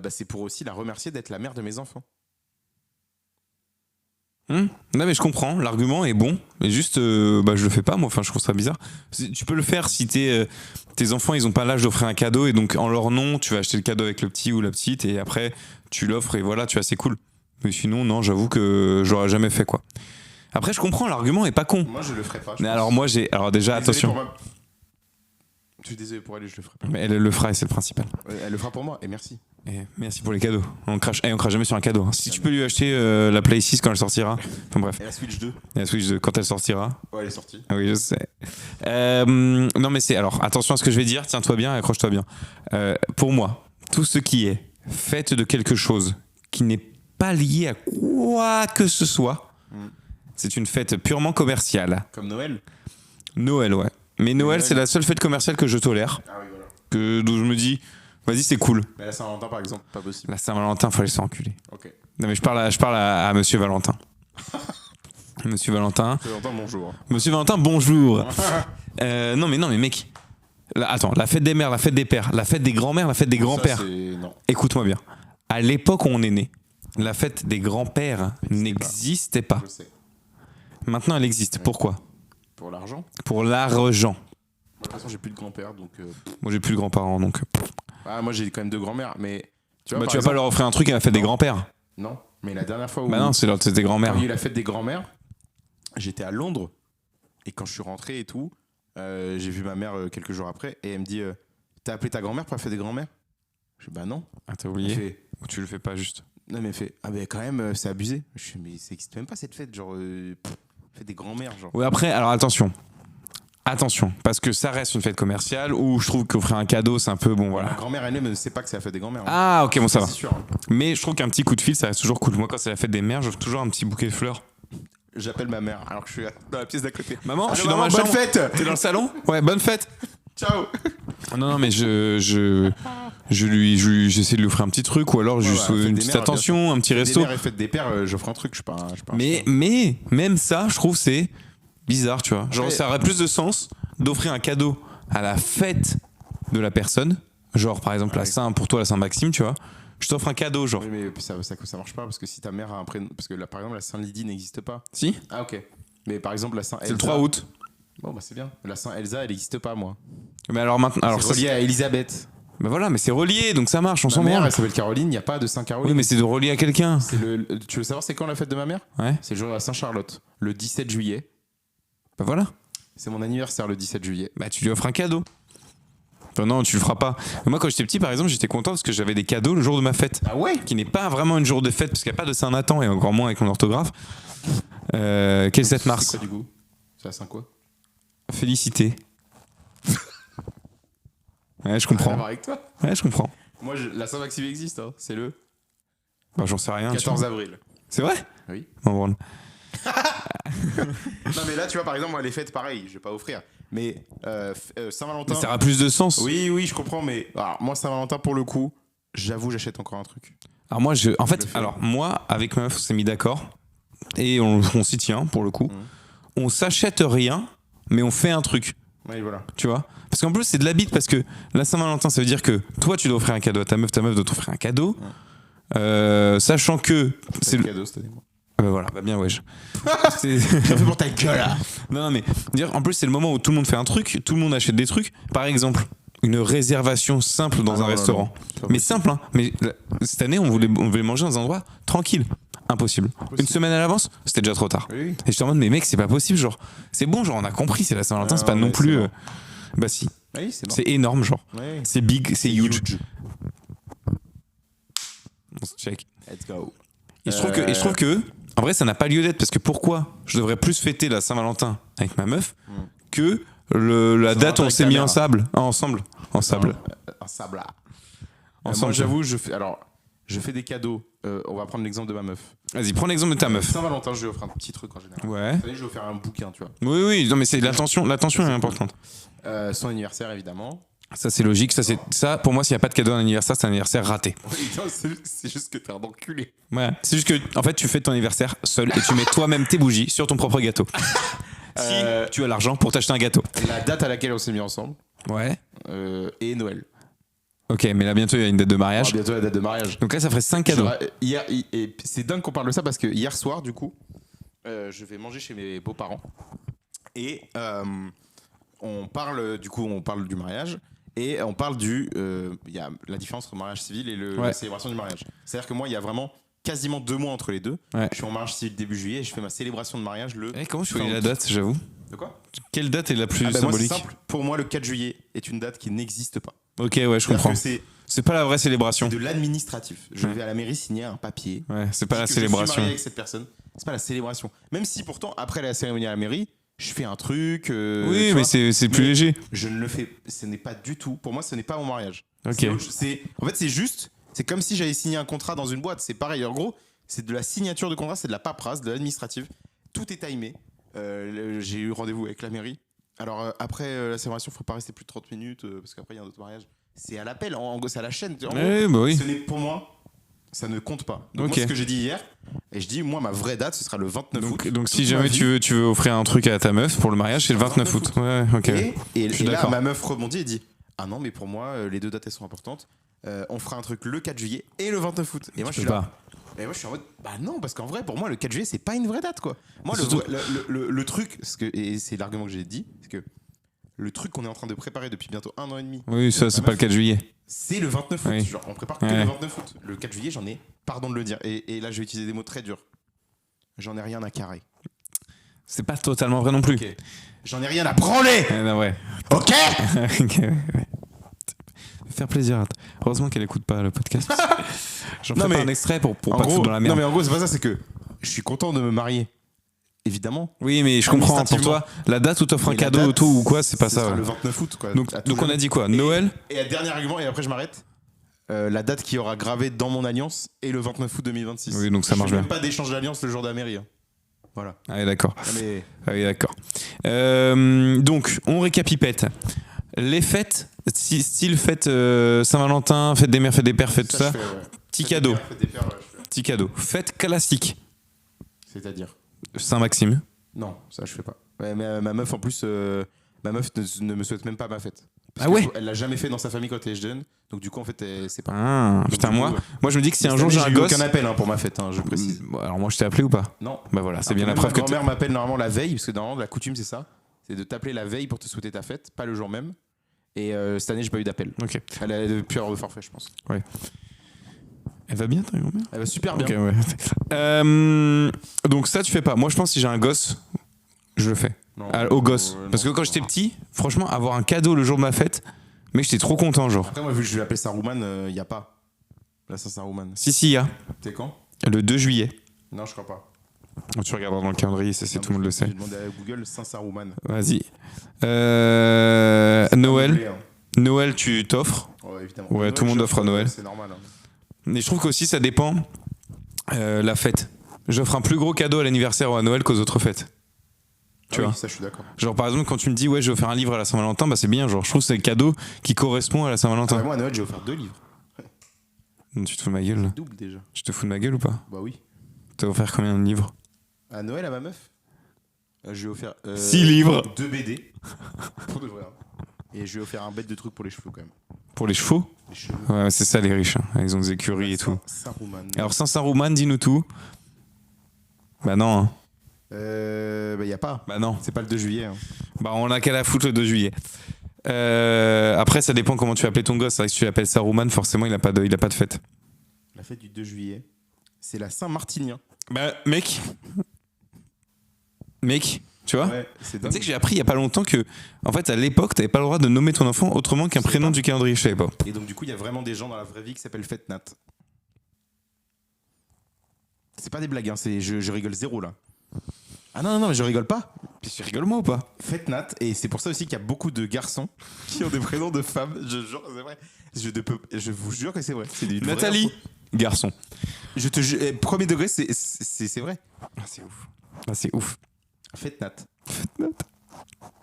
c'est pour aussi la remercier d'être la mère de mes enfants. non mais je comprends, l'argument est bon, mais juste, je le fais pas moi, enfin je trouve ça bizarre. Tu peux le faire si tes enfants ils ont pas l'âge d'offrir un cadeau et donc en leur nom tu vas acheter le cadeau avec le petit ou la petite et après tu l'offres et voilà, tu vois, c'est cool. Mais sinon non, j'avoue que j'aurais jamais fait quoi. Après je comprends, l'argument est pas con. Moi, je le ferai pas. Mais alors moi alors déjà Désolé attention, pour je suis désolé pour elle, je le ferai pas. mais elle le fera et c'est le principal. Elle le fera pour moi et merci. Et merci pour les cadeaux. On crache jamais sur un cadeau. Hein. Si tu peux lui acheter la Play 6 quand elle sortira. Enfin bref. Et la Switch 2. Et la Switch 2 quand elle sortira. Ouais, elle est sortie. Ah oui, je sais. Non, mais c'est. Alors, attention à ce que je vais dire. Tiens-toi bien, accroche-toi bien. Pour moi, tout ce qui est fête de quelque chose qui n'est pas lié à quoi que ce soit, c'est une fête purement commerciale. Comme Noël. Noël, ouais. Mais Noël, Noël. c'est la seule fête commerciale que je tolère. Ah oui, voilà. D'où je me dis, vas-y, c'est cool. Mais la Saint-Valentin, par exemple, pas possible. La Saint-Valentin, faut aller se faire enculer. Ok. Non, mais je parle à Monsieur Valentin. Monsieur Valentin. Saint-Valentin, bonjour. Monsieur Valentin, bonjour. Non, mais mec. Attends, la fête des mères, la fête des pères, la fête des grands-mères, la fête des grands-pères. Non. Écoute-moi bien. À l'époque où on est né, la fête des grands-pères n'existait pas. Je sais. Maintenant, elle existe. Pourquoi? Pour l'argent. Pour l'argent. Moi, de toute façon, j'ai plus de grand-père, donc. Moi, j'ai plus de grands-parents, donc. Ah, moi, j'ai quand même deux grand-mères, mais. Tu Bah, par tu vas exemple- pas leur offrir un truc à la fête des Non. grands-pères. Non, mais la dernière fois où. Bah non, c'est leur fête des quand grands-mères. il y a eu la fête des grands-mères, j'étais à Londres, et quand je suis rentré et tout, j'ai vu ma mère quelques jours après, et elle me dit t'as appelé ta grand-mère pour la fête des grands-mères? Je dis bah non. Ah, t'as Elle oublié? fait, Ou tu le fais pas juste? non, mais elle fait ah, mais quand même, c'est abusé. Je dis mais ça existe même pas cette fête, genre. Fête des grands-mères, genre. Oui, après, alors attention. Attention, parce que ça reste une fête commerciale où je trouve qu'offrir un cadeau, c'est un peu bon, Ma voilà. grand-mère elle-même ne sait pas que c'est la fête des grands-mères. hein. Ah, ok, bon, ça va. C'est sûr. hein. Mais je trouve qu'un petit coup de fil, ça reste toujours cool. Moi, quand c'est la fête des mères, j'offre toujours un petit bouquet de fleurs. J'appelle ma mère alors que je suis dans la pièce d'à côté. Maman, Allô, je suis dans maman, ma bonne chambre. fête. T'es dans le salon? Ouais, bonne fête. Ciao. Non, mais j'essaie de lui offrir un petit truc ou alors juste fête une des petite mères, attention, un petit Des resto. mères et fête des pères, j'offre un truc, je suis pas. Mais même ça, je trouve, c'est bizarre, tu vois. Genre, Après- ça aurait plus de sens d'offrir un cadeau à la fête de la personne. Genre, par exemple, la Ouais. Saint, pour toi, la Saint-Maxime, tu vois. Je t'offre un cadeau, genre. Oui, mais ça marche pas parce que si ta mère a un prénom. Parce que là, par exemple, la Saint-Lydie n'existe pas. Si? Ah, ok. Mais par exemple, la Saint-Elsa. C'est le 3 août. Bon, bah c'est bien. La Saint-Elsa, elle n'existe pas, moi. Mais alors maintenant. Alors, C'est ça, relié à Elisabeth. bah voilà, mais c'est relié, donc ça marche, on Ma s'en mère, branle. elle s'appelle Caroline, il n'y a pas de Saint-Caroline. Oui, mais c'est de relier à quelqu'un. Tu veux savoir c'est quand la fête de ma mère? Ouais. C'est le jour de la Saint-Charlotte, le 17 juillet. Bah voilà. C'est mon anniversaire le 17 juillet. Bah tu lui offres un cadeau. Enfin, non, tu le feras pas. Moi, quand j'étais petit, par exemple, j'étais content parce que j'avais des cadeaux le jour de ma fête. Ah ouais? Qui n'est pas vraiment une jour de fête parce qu'il n'y a pas de Saint-Nathan et encore moins avec mon orthographe. Quel 7 C'est mars? quoi du coup? C'est la 5 quoi? Félicité. Ouais, je Rien à comprends. voir avec toi. Ouais, je comprends. Moi, la Saint-Maxime existe, hein. C'est le Bah, j'en sais rien. tu 14 vois. avril. C'est vrai? Oui. Bon, bon. Non, mais là, tu vois, par exemple, moi, les fêtes, pareil, je vais pas offrir. Mais Saint-Valentin. Mais ça aura plus de sens. Oui, oui, je comprends, mais alors, moi, Saint-Valentin, pour le coup, j'avoue, j'achète encore un truc. Alors moi, en le fait, fais. alors moi, avec ma meuf, on s'est mis d'accord et on s'y tient pour le coup. On s'achète rien, mais on fait un truc, Oui, voilà. tu vois. Parce qu'en plus, c'est de la bite parce que la Saint-Valentin, ça veut dire que toi, tu dois offrir un cadeau à ta meuf doit t'offrir un cadeau, sachant que C'est c'est le cadeau cette année, moi. voilà, bah bien wesh. C'est- J'ai fait pour ta gueule, là. non, mais dire, en plus, c'est le moment où tout le monde fait un truc, tout le monde achète des trucs. Par exemple, une réservation simple dans Ah un non, non, restaurant. non. C'est pas Mais possible. simple, hein. Mais cette année, on voulait manger dans un endroit tranquille. Impossible. Une semaine à l'avance, c'était déjà trop tard. Oui. Et j'étais en mode, mais mec, c'est pas possible, genre. C'est bon, genre, on a compris, c'est la Saint-Valentin, Ah, c'est pas ouais, non plus. c'est bon. Bah si. Oui, c'est bon. C'est énorme, genre. Ouais. C'est big, c'est huge. On se check. Let's go. Et je trouve que, en vrai, ça n'a pas lieu d'être parce que pourquoi je devrais plus fêter la Saint-Valentin avec ma meuf que la date où on avec s'est ta mis mère. ensemble. Un sable. Un sable. Ensemble, Moi, j'avoue, je fais des cadeaux. On va prendre l'exemple de ma meuf. Vas-y, prends l'exemple de ta meuf. Saint-Valentin, je lui offre un petit truc en général. Ouais. Cette année, je lui ai offert un bouquin, tu vois. Oui, oui, non, mais c'est l'attention est importante. Son anniversaire, évidemment. Ça, c'est logique. Ça, pour moi, s'il n'y a pas de cadeau d'anniversaire, c'est un anniversaire raté. Oui, non, c'est juste que t'es un enculé. Ouais. C'est juste que, en fait, tu fais ton anniversaire seul et tu mets toi-même tes bougies sur ton propre gâteau. Si tu as l'argent pour t'acheter un gâteau. La date à laquelle on s'est mis ensemble Ouais. et Noël. Ok, mais là, bientôt, il y a une date de Ah, mariage. bientôt la date de mariage. Donc là, ça ferait 5 cadeaux. Et c'est dingue qu'on parle de ça parce que hier soir, du coup, je vais manger chez mes beaux-parents et on parle du mariage et on parle il y a la différence entre le mariage civil et Ouais. la célébration du mariage. C'est-à-dire que moi, il y a vraiment quasiment 2 mois entre les deux. Ouais. Je suis en mariage civil début juillet et je fais ma célébration de mariage le. Eh, comment je fin fais la août. date, j'avoue? De quoi? Quelle date est la plus Ah bah moi, c'est symbolique? simple. Pour moi, le 4 juillet est une date qui n'existe pas. Ok, ouais, je C'est-à-dire comprends. que c'est C'est pas la vraie célébration. de l'administratif. Je Ouais. vais à la mairie signer un papier. Ouais, c'est pas la que Je suis célébration. marié avec cette personne. C'est pas la célébration. Même si pourtant, après la cérémonie à la mairie, je fais un truc. tu Oui, mais vois, c'est plus mais léger. Je ne le fais. Ce n'est pas du tout. Pour moi, ce n'est pas mon mariage. Ok. En fait, c'est juste. C'est comme si j'avais signé un contrat dans une boîte. C'est pareil. En gros, c'est de la signature de contrat, c'est de la paperasse, de l'administratif. Tout est timé. J'ai eu rendez-vous avec la mairie. Alors, après la célébration, il ne faut pas rester plus de 30 minutes parce qu'après, il y a un autre mariage. C'est à l'appel. En gros, c'est à la chaîne. En gros, Ouais, bah oui. ce n'est pour moi. Ça ne compte pas. Donc Ok. moi, ce que j'ai dit hier, et je dis, moi, ma vraie date, ce sera le 29 août. Donc si Toute jamais ma vie. tu veux offrir un truc à ta meuf pour le mariage, c'est le 29 août. Ouais, ok. Et Je suis là, d'accord. ma meuf rebondit et dit, ah non, mais pour moi, les deux dates, elles sont importantes. On fera un truc le 4 juillet et le 29 août. Et moi, je Tu suis peux là. pas. Et moi, je suis en mode, bah non, parce qu'en vrai, pour moi, le 4 juillet, c'est pas une vraie date, quoi. Moi, Surtout- le truc, et c'est l'argument que j'ai dit, c'est que le truc qu'on est en train de préparer depuis bientôt 1 an et demi, Oui, ça, c'est pas le 4 juillet. c'est le 29 août. Oui. Genre, on prépare que Ouais. le 29 août. Le 4 juillet, j'en ai, pardon de le dire, et là, je vais utiliser des mots très durs. J'en ai rien à carrer. C'est pas totalement vrai non plus. Ok. J'en ai rien à branler. Non, ouais. Ok. Ok, ouais. Faire plaisir. Heureusement qu'elle écoute pas le podcast. J'en Non, fais mais- pas un extrait pour En pas que ce gros, soit dans la non merde. mais en gros c'est pas ça, c'est que je suis content de me marier, évidemment. Oui, mais je comprends. Pour Administrativement. toi, la date où t'offres un Mais la cadeau date, tout ou quoi, c'est pas ce ça. sera ouais. le 29 août quoi. Donc, À tout donc on jamais. a dit quoi? Noël? Et le dernier argument et après je m'arrête. La date qui aura gravé dans mon alliance est le 29 août 2026. Oui, donc ça marche Je fais bien. même pas d'échange d'alliance le jour de la mairie. Hein. Voilà. Ah, oui, d'accord. Non, mais Ah oui, d'accord. Donc, on récapipète. Les fêtes, style fête Saint-Valentin, fête des mères, fête des pères, fête tout ça. je fais, ouais. Petit Fête des cadeau. pères, fête des pères, ouais, je fais. Petit cadeau. Fête classique. C'est-à-dire Saint-Maxime. non, ça je fais pas. Ouais, mais ma meuf en plus, ma meuf ne me souhaite même pas ma fête. Parce Ah ouais. Elle l'a jamais fait dans sa famille quand elle était jeune. Donc du coup en fait c'est pas. Ah, Donc, putain, du coup, moi, ouais. moi je me dis que si Mais un cette jour année, j'ai un eu gosse. aucun appel hein, pour ma fête, hein, je précise. Bon, alors moi je t'ai appelé ou pas? Non. Bah voilà, c'est Alors bien que la même preuve que ma t'es- grand-mère m'appelle normalement la veille, parce que normalement la coutume c'est ça, c'est de t'appeler la veille pour te souhaiter ta fête, pas le jour même. Et cette année j'ai pas eu d'appel. Ok. Elle a depuis heure de forfait je pense. Elle va bien ta grand-mère? Elle va super bien. Ok, ouais. Donc ça tu fais pas. Moi je pense que si j'ai un gosse, je le fais. Non, Au gosse. non, Parce que quand non. j'étais petit, franchement, avoir un cadeau le jour de ma fête, Mec, j'étais trop content, genre. Après, moi, vu que je l'appelle Saruman, il n'y a pas. La Saint-Saruman. Si, y a. C'est quand? Le 2 juillet. Non, je crois pas. Tu regarderas dans le calendrier, ça, c'est tout le monde le sait. J'ai demandé à Google Saint-Saruman. Vas-y. C'est pas Noël. doublé, hein. Noël, tu t'offres. Ouais, évidemment. Ouais, tout le monde offre à Noël. C'est normal. Hein. Mais je trouve qu'aussi, ça dépend la fête. J'offre un plus gros cadeau à l'anniversaire ou à Noël qu'aux autres fêtes. Tu vois. Oui, ça, je suis d'accord. Genre, par exemple, quand tu me dis, ouais, je vais offrir un livre à la Saint-Valentin, bah c'est bien. Genre, je trouve que c'est le cadeau qui correspond à la Saint-Valentin. Moi, à Noël, j'ai offert 2 livres. Tu te fous de ma gueule, là. Double déjà. Tu te fous de ma gueule ou pas? Bah oui. T'as offert combien de livres? À Noël, à ma meuf, je lui ai offert 6 livres. 2 BD. Pour de vrai. Hein. Et je lui ai offert un bête de trucs pour les cheveux quand même. Pour les chevaux? Les cheveux. Ouais, c'est ça les riches. Hein. Ils ont des écuries et tout. Saint-Saruman. Alors, Saint-Saruman, dis-nous tout. Bah non. Hein. Bah y a pas. Bah non. C'est pas le 2 juillet. Hein. Bah on a qu'à la foutre le 2 juillet. Après, ça dépend comment tu vas appeler ton gosse. C'est vrai que si tu l'appelles Saruman, forcément, il a pas de fête. La fête du 2 juillet, c'est la Saint-Martinien. Bah, mec, tu vois? Ouais, c'est Tu dingue. sais que j'ai appris il y a pas longtemps que, en fait, à l'époque, t'avais pas le droit de nommer ton enfant autrement qu'un prénom du calendrier. Je savais pas. Et donc, du coup, il y a vraiment des gens dans la vraie vie qui s'appellent Fête Nat. C'est pas des blagues, hein, je rigole zéro là. Ah non, mais je rigole pas. Puis tu rigoles moi ou pas? Fête Nat, et c'est pour ça aussi qu'il y a beaucoup de garçons qui ont des prénoms de femmes. Je jure, c'est vrai. Je vous jure que c'est vrai. C'est une vraie Nathalie, info. garçon. Je te jure, premier degré, c'est vrai. Ah, c'est ouf. Ah, c'est ouf. Fête Nat. Nat.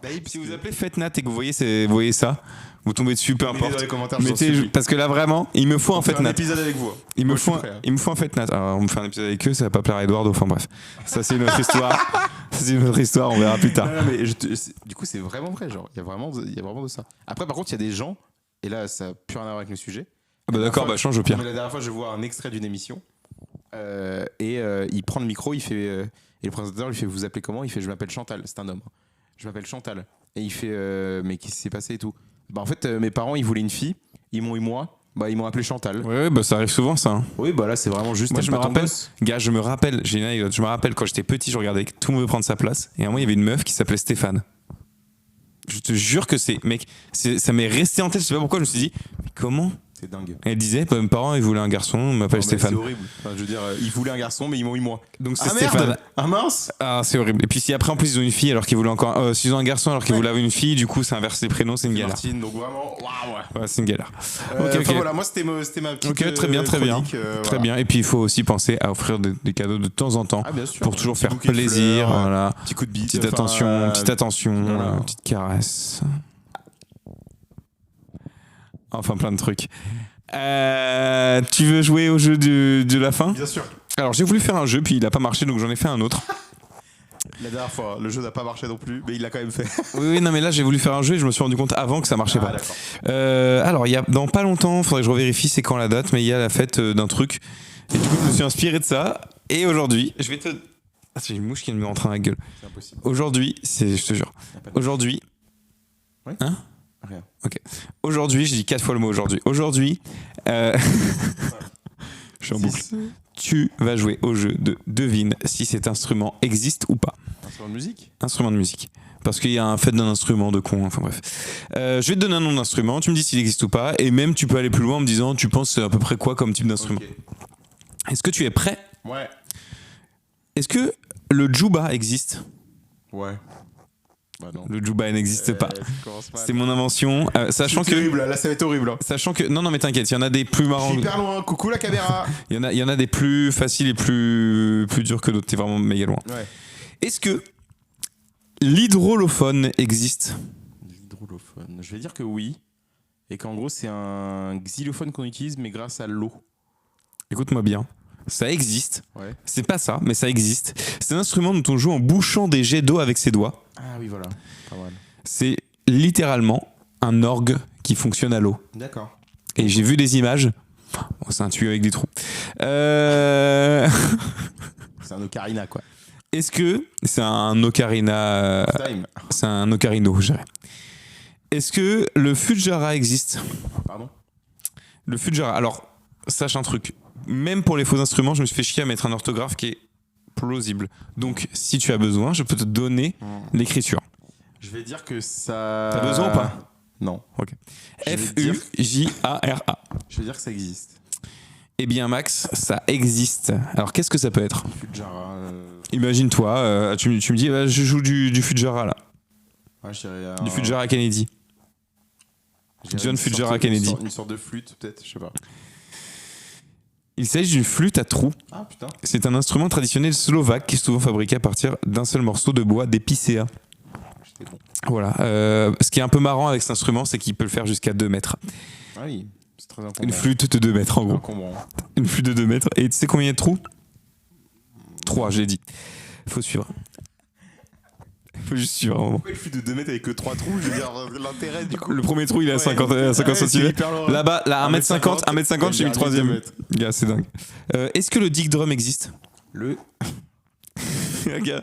Bah oui, Si vous appelez Fête Nat et que vous voyez ça, vous tombez dessus, peu mettez importe. dans les commentaires, je vous en Mettez, supplie. parce que là vraiment, il me faut un On fait Fête un Nat. épisode avec vous. Il me Moi, je faut suis prêt, hein. un Fête Nat. Alors, on me fait un épisode avec eux, ça va pas plaire à Eduardo, enfin bref. Ça, c'est une autre histoire. C'est une autre histoire, on verra plus tard. Non, mais du coup, c'est vraiment vrai. Genre, il y a vraiment de ça. Après, par contre, il y a des gens, et là, ça n'a plus rien à voir avec le sujet. Ah bah d'accord, bah change au pire. Mais la dernière fois, je vois un extrait d'une émission, il prend le micro, il fait, et le présentateur lui fait, vous appelez comment? Il fait, je m'appelle Chantal. C'est un homme. Je m'appelle Chantal. Et il fait, mais qu'est-ce qui s'est passé et tout? Bah en fait, mes parents, ils voulaient une fille, ils m'ont eu moi. Bah, ils m'ont appelé Chantal. Ouais, bah ça arrive souvent ça. Hein. Oui, bah là, c'est vraiment juste. Moi, t'aimes je me pas ton rappelle, boss. gars, j'ai une anecdote. Je me rappelle quand j'étais petit, je regardais que tout le monde veut prendre sa place. Et à un moment, il y avait une meuf qui s'appelait Stéphane. Je te jure que ça m'est resté en tête. Je sais pas pourquoi. Je me suis dit, mais comment? C'est dingue. Elle disait, bah, mes parents, ils voulaient un garçon, on m'appelle Non, mais Stéphane. C'est horrible. Enfin, je veux dire, ils voulaient un garçon, mais ils m'ont eu moi. Donc c'est Ah Stéphane. merde! Ah mince! Ah, c'est horrible. Et puis si après en plus ils ont une fille alors qu'ils voulaient encore, s'ils ont un garçon alors qu'ils voulaient avoir une fille, du coup ça inverse les prénoms, c'est une galère. Martine, donc vraiment, waouh! Ouais, c'est une galère. Ok, ok. voilà, moi c'était ma petite. Ok, très bien, très chronique, bien. Très voilà. bien. Et puis il faut aussi penser à offrir des cadeaux de temps en temps Ah, bien sûr. pour toujours Petit faire bouquet de plaisir. fleurs, Voilà. Petit coup de bite. Petite enfin, attention, voilà. petite caresse. Enfin plein de trucs. Tu veux jouer au jeu de la fin? Bien sûr. Alors j'ai voulu faire un jeu puis il a pas marché donc j'en ai fait un autre. La dernière fois, le jeu n'a pas marché non plus, mais il l'a quand même fait. Oui, non mais là j'ai voulu faire un jeu et je me suis rendu compte avant que ça marchait pas. D'accord. Alors il y a dans pas longtemps, faudrait que je revérifie c'est quand la date, mais il y a la fête d'un truc. Et du coup je me suis inspiré de ça. Et aujourd'hui, je vais te... Ah c'est une mouche qui me rentre dans la gueule. C'est impossible. Aujourd'hui, je te jure. Y a pas de- Aujourd'hui... Oui. Hein? Rien. Ok. Aujourd'hui, je dis 4 fois le mot aujourd'hui. Aujourd'hui, je suis en boucle. Tu vas jouer au jeu de devine si cet instrument existe ou pas. Instrument de musique? Instrument de musique. Parce qu'il y a un fait d'un instrument de con, enfin bref. Je vais te donner un nom d'instrument, tu me dis s'il existe ou pas, et même tu peux aller plus loin en me disant tu penses c'est à peu près quoi comme type d'instrument. Ok. Est-ce que tu es prêt? Ouais. Est-ce que le djouba existe? Ouais. Bah non. Le djouba n'existe pas. Ça commence mal. C'est mon invention, sachant C'est que... horrible, là ça va être horrible. Hein. Sachant que... Non mais t'inquiète, il y en a des plus Je marrants. suis hyper loin, coucou la caméra. Il y en a des plus faciles et plus durs que d'autres. T'es vraiment méga loin. Ouais. Est-ce que l'hydrolophone existe? L'hydrolophone. Je vais dire que oui. Et qu'en gros c'est un xylophone qu'on utilise mais grâce à l'eau. Écoute-moi bien. Ça existe. Ouais. C'est pas ça, mais ça existe. C'est un instrument dont on joue en bouchant des jets d'eau avec ses doigts. Ah oui voilà. Pas mal. C'est littéralement un orgue qui fonctionne à l'eau. D'accord. Et j'ai vu des images. Oh, c'est un tuyau avec des trous. C'est un ocarina quoi. Est-ce que c'est un ocarina? Time. C'est un ocarino, je dirais. Est-ce que le Fujara existe? Pardon. Le Fujara. Alors, sache un truc. Même pour les faux instruments, je me suis fait chier à mettre un orthographe qui est plausible. Donc, si tu as besoin, je peux te donner l'écriture. Je vais dire que ça. T'as besoin ou pas? Non. Je vais dire- F-U-J-A-R-A. Je veux dire que ça existe. Eh bien, Max, ça existe. Alors, qu'est-ce que ça peut être? Fujara. Imagine-toi, tu me dis, je joue du Fujara là. Ouais, je dirais Du Fujara Kennedy. je dirais John une Fujara sorte- Kennedy. Une sorte de flûte, peut-être, je sais pas. Il s'agit d'une flûte à trous. Ah putain. C'est un instrument traditionnel slovaque qui est souvent fabriqué à partir d'un seul morceau de bois d'épicéa. J'étais bon. Voilà. Ce qui est un peu marrant avec cet instrument, c'est qu'il peut le faire jusqu'à 2 mètres. Ah oui, c'est très encombrant. Une flûte de 2 mètres en gros. Encombrant. Une flûte de 2 mètres. Et tu sais combien il y a de trous? 3, j'ai dit. Faut suivre. Faut juste suivre un moment. Pourquoi une flûte de 2 mètres avec que 3 trous? Je veux dire, l'intérêt du coup. Le premier trou, il est à Ouais. 50 Ouais, cm. c'est hyper loin. Là-bas, là, 1m50, 1m50, 1m50, j'ai mis le il y a un troisième. mètre. Gars, c'est dingue. Est-ce que le dick drum existe? Le. Gars,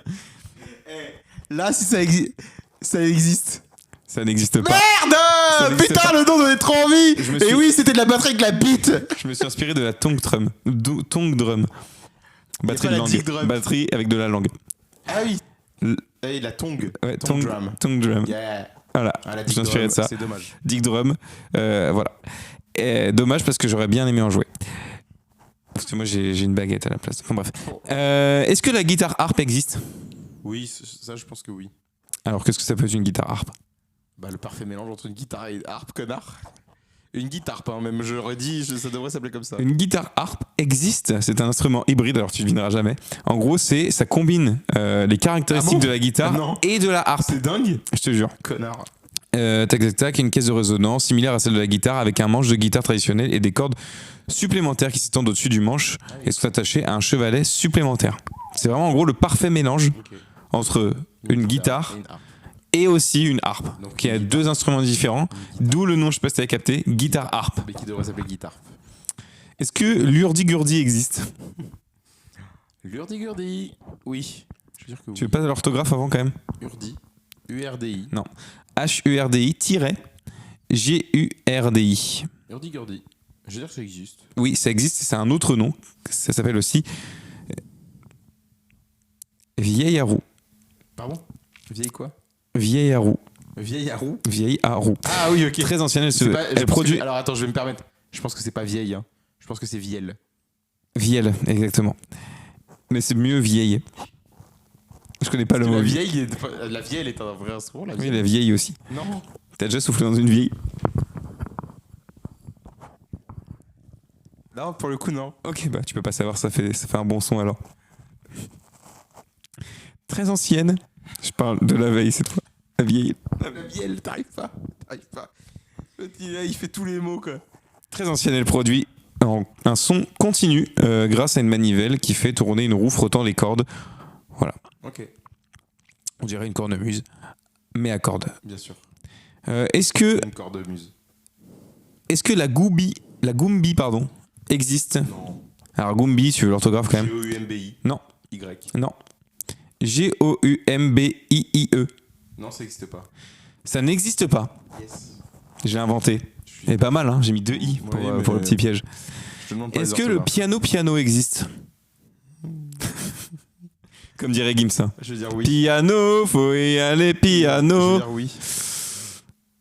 Là, si ça existe. Ça existe. ça n'existe pas. Merde n'existe Putain, pas. le nom donnait trop envie. Je me Et suis- oui, c'était de la batterie avec la bite. Je me suis inspiré de la tongue drum. Tongue drum. Batterie pas de la dick langue. drum. Batterie avec de la langue. Ah oui. Le- Et la tongue. Ouais, Tongue drum. Tongue drum. Yeah. Voilà. Ah, la Je me dick suis inspiré drum, de ça. c'est dommage. Dick drum. Voilà. Dommage parce que j'aurais bien aimé en jouer. Parce que moi j'ai une baguette à la place. Enfin bref. Est-ce que la guitare harpe existe? Oui, ça, je pense que oui. Alors qu'est-ce que ça peut être une guitare harpe? Bah, le parfait mélange entre une guitare et une harpe, connard. Une guitare, hein, même, j'aurais dit, ça devrait s'appeler comme ça. Une guitare harpe existe, c'est un instrument hybride, alors tu ne devineras jamais. En gros, ça combine les caractéristiques Ah bon de la guitare Ah non. et de la harpe. C'est dingue. Je te jure. Connard. Tac tac tac, une caisse de résonance similaire à celle de la guitare avec un manche de guitare traditionnel et des cordes supplémentaires qui s'étendent au-dessus du manche et sont attachées à un chevalet supplémentaire. C'est vraiment en gros le parfait mélange Ok. entre une guitare et une harpe. et aussi une harpe. Donc, qui a une deux instruments différents, d'où le nom, je sais pas si tu as capté, guitare harpe. Mais qui devrait s'appeler guitare. Est-ce que l'urdi-gurdi existe? L'urdi-gurdi. Oui. Je veux dire que oui. Tu veux pas l'orthographe avant quand même? Urdi. URDI. HURDI-G-U-R-D-I. Urdi-gurdi. Je veux dire que ça existe. Oui, ça existe, c'est un autre nom. Ça s'appelle aussi vieille à roue. Pardon? Vieille quoi? Vieille à roue. Vieille à roue. Vieille à roue. Ah oui, ok. Très ancienne, elle, C'est pas- je elle pense produit. que- alors attends, je vais me permettre. Je pense que c'est pas vieille. Hein. Je pense que c'est vielle. Vielle, exactement. Mais c'est mieux vieille. Je connais pas le mot. La vieille, la vieille est un vrai instrument. La Oui, vieille. la vieille aussi. Non. T'as déjà soufflé dans une vieille? Non, pour le coup, non. Ok, bah tu peux pas savoir, ça fait un bon son alors. Très ancienne. Je parle de la veille cette fois. La vieille. La vieille, t'arrives pas. Le petit, là, il fait tous les mots, quoi. Très ancienne, elle produit un son continu grâce à une manivelle qui fait tourner une roue frottant les cordes. Voilà. Ok, On dirait une cornemuse, mais à cordes. bien sûr. Est-ce que Une cornemuse. la Goombi pardon, existe? Non. Alors Goombi, tu veux l'orthographe quand même? G-O-U-M-B-I. Non. Y. Non. G-O-U-M-B-I-I-E. Non, ça n'existe pas. Ça n'existe pas. Yes. J'ai inventé. Et pas mal, hein. J'ai mis 2 i pour, Oui, mais- pour le petit piège. Je te demande pas Est-ce les que le orthographes. piano existe? Comme dirait Gims. Hein. Je veux dire oui. Piano, faut y aller, Je veux piano. dire oui.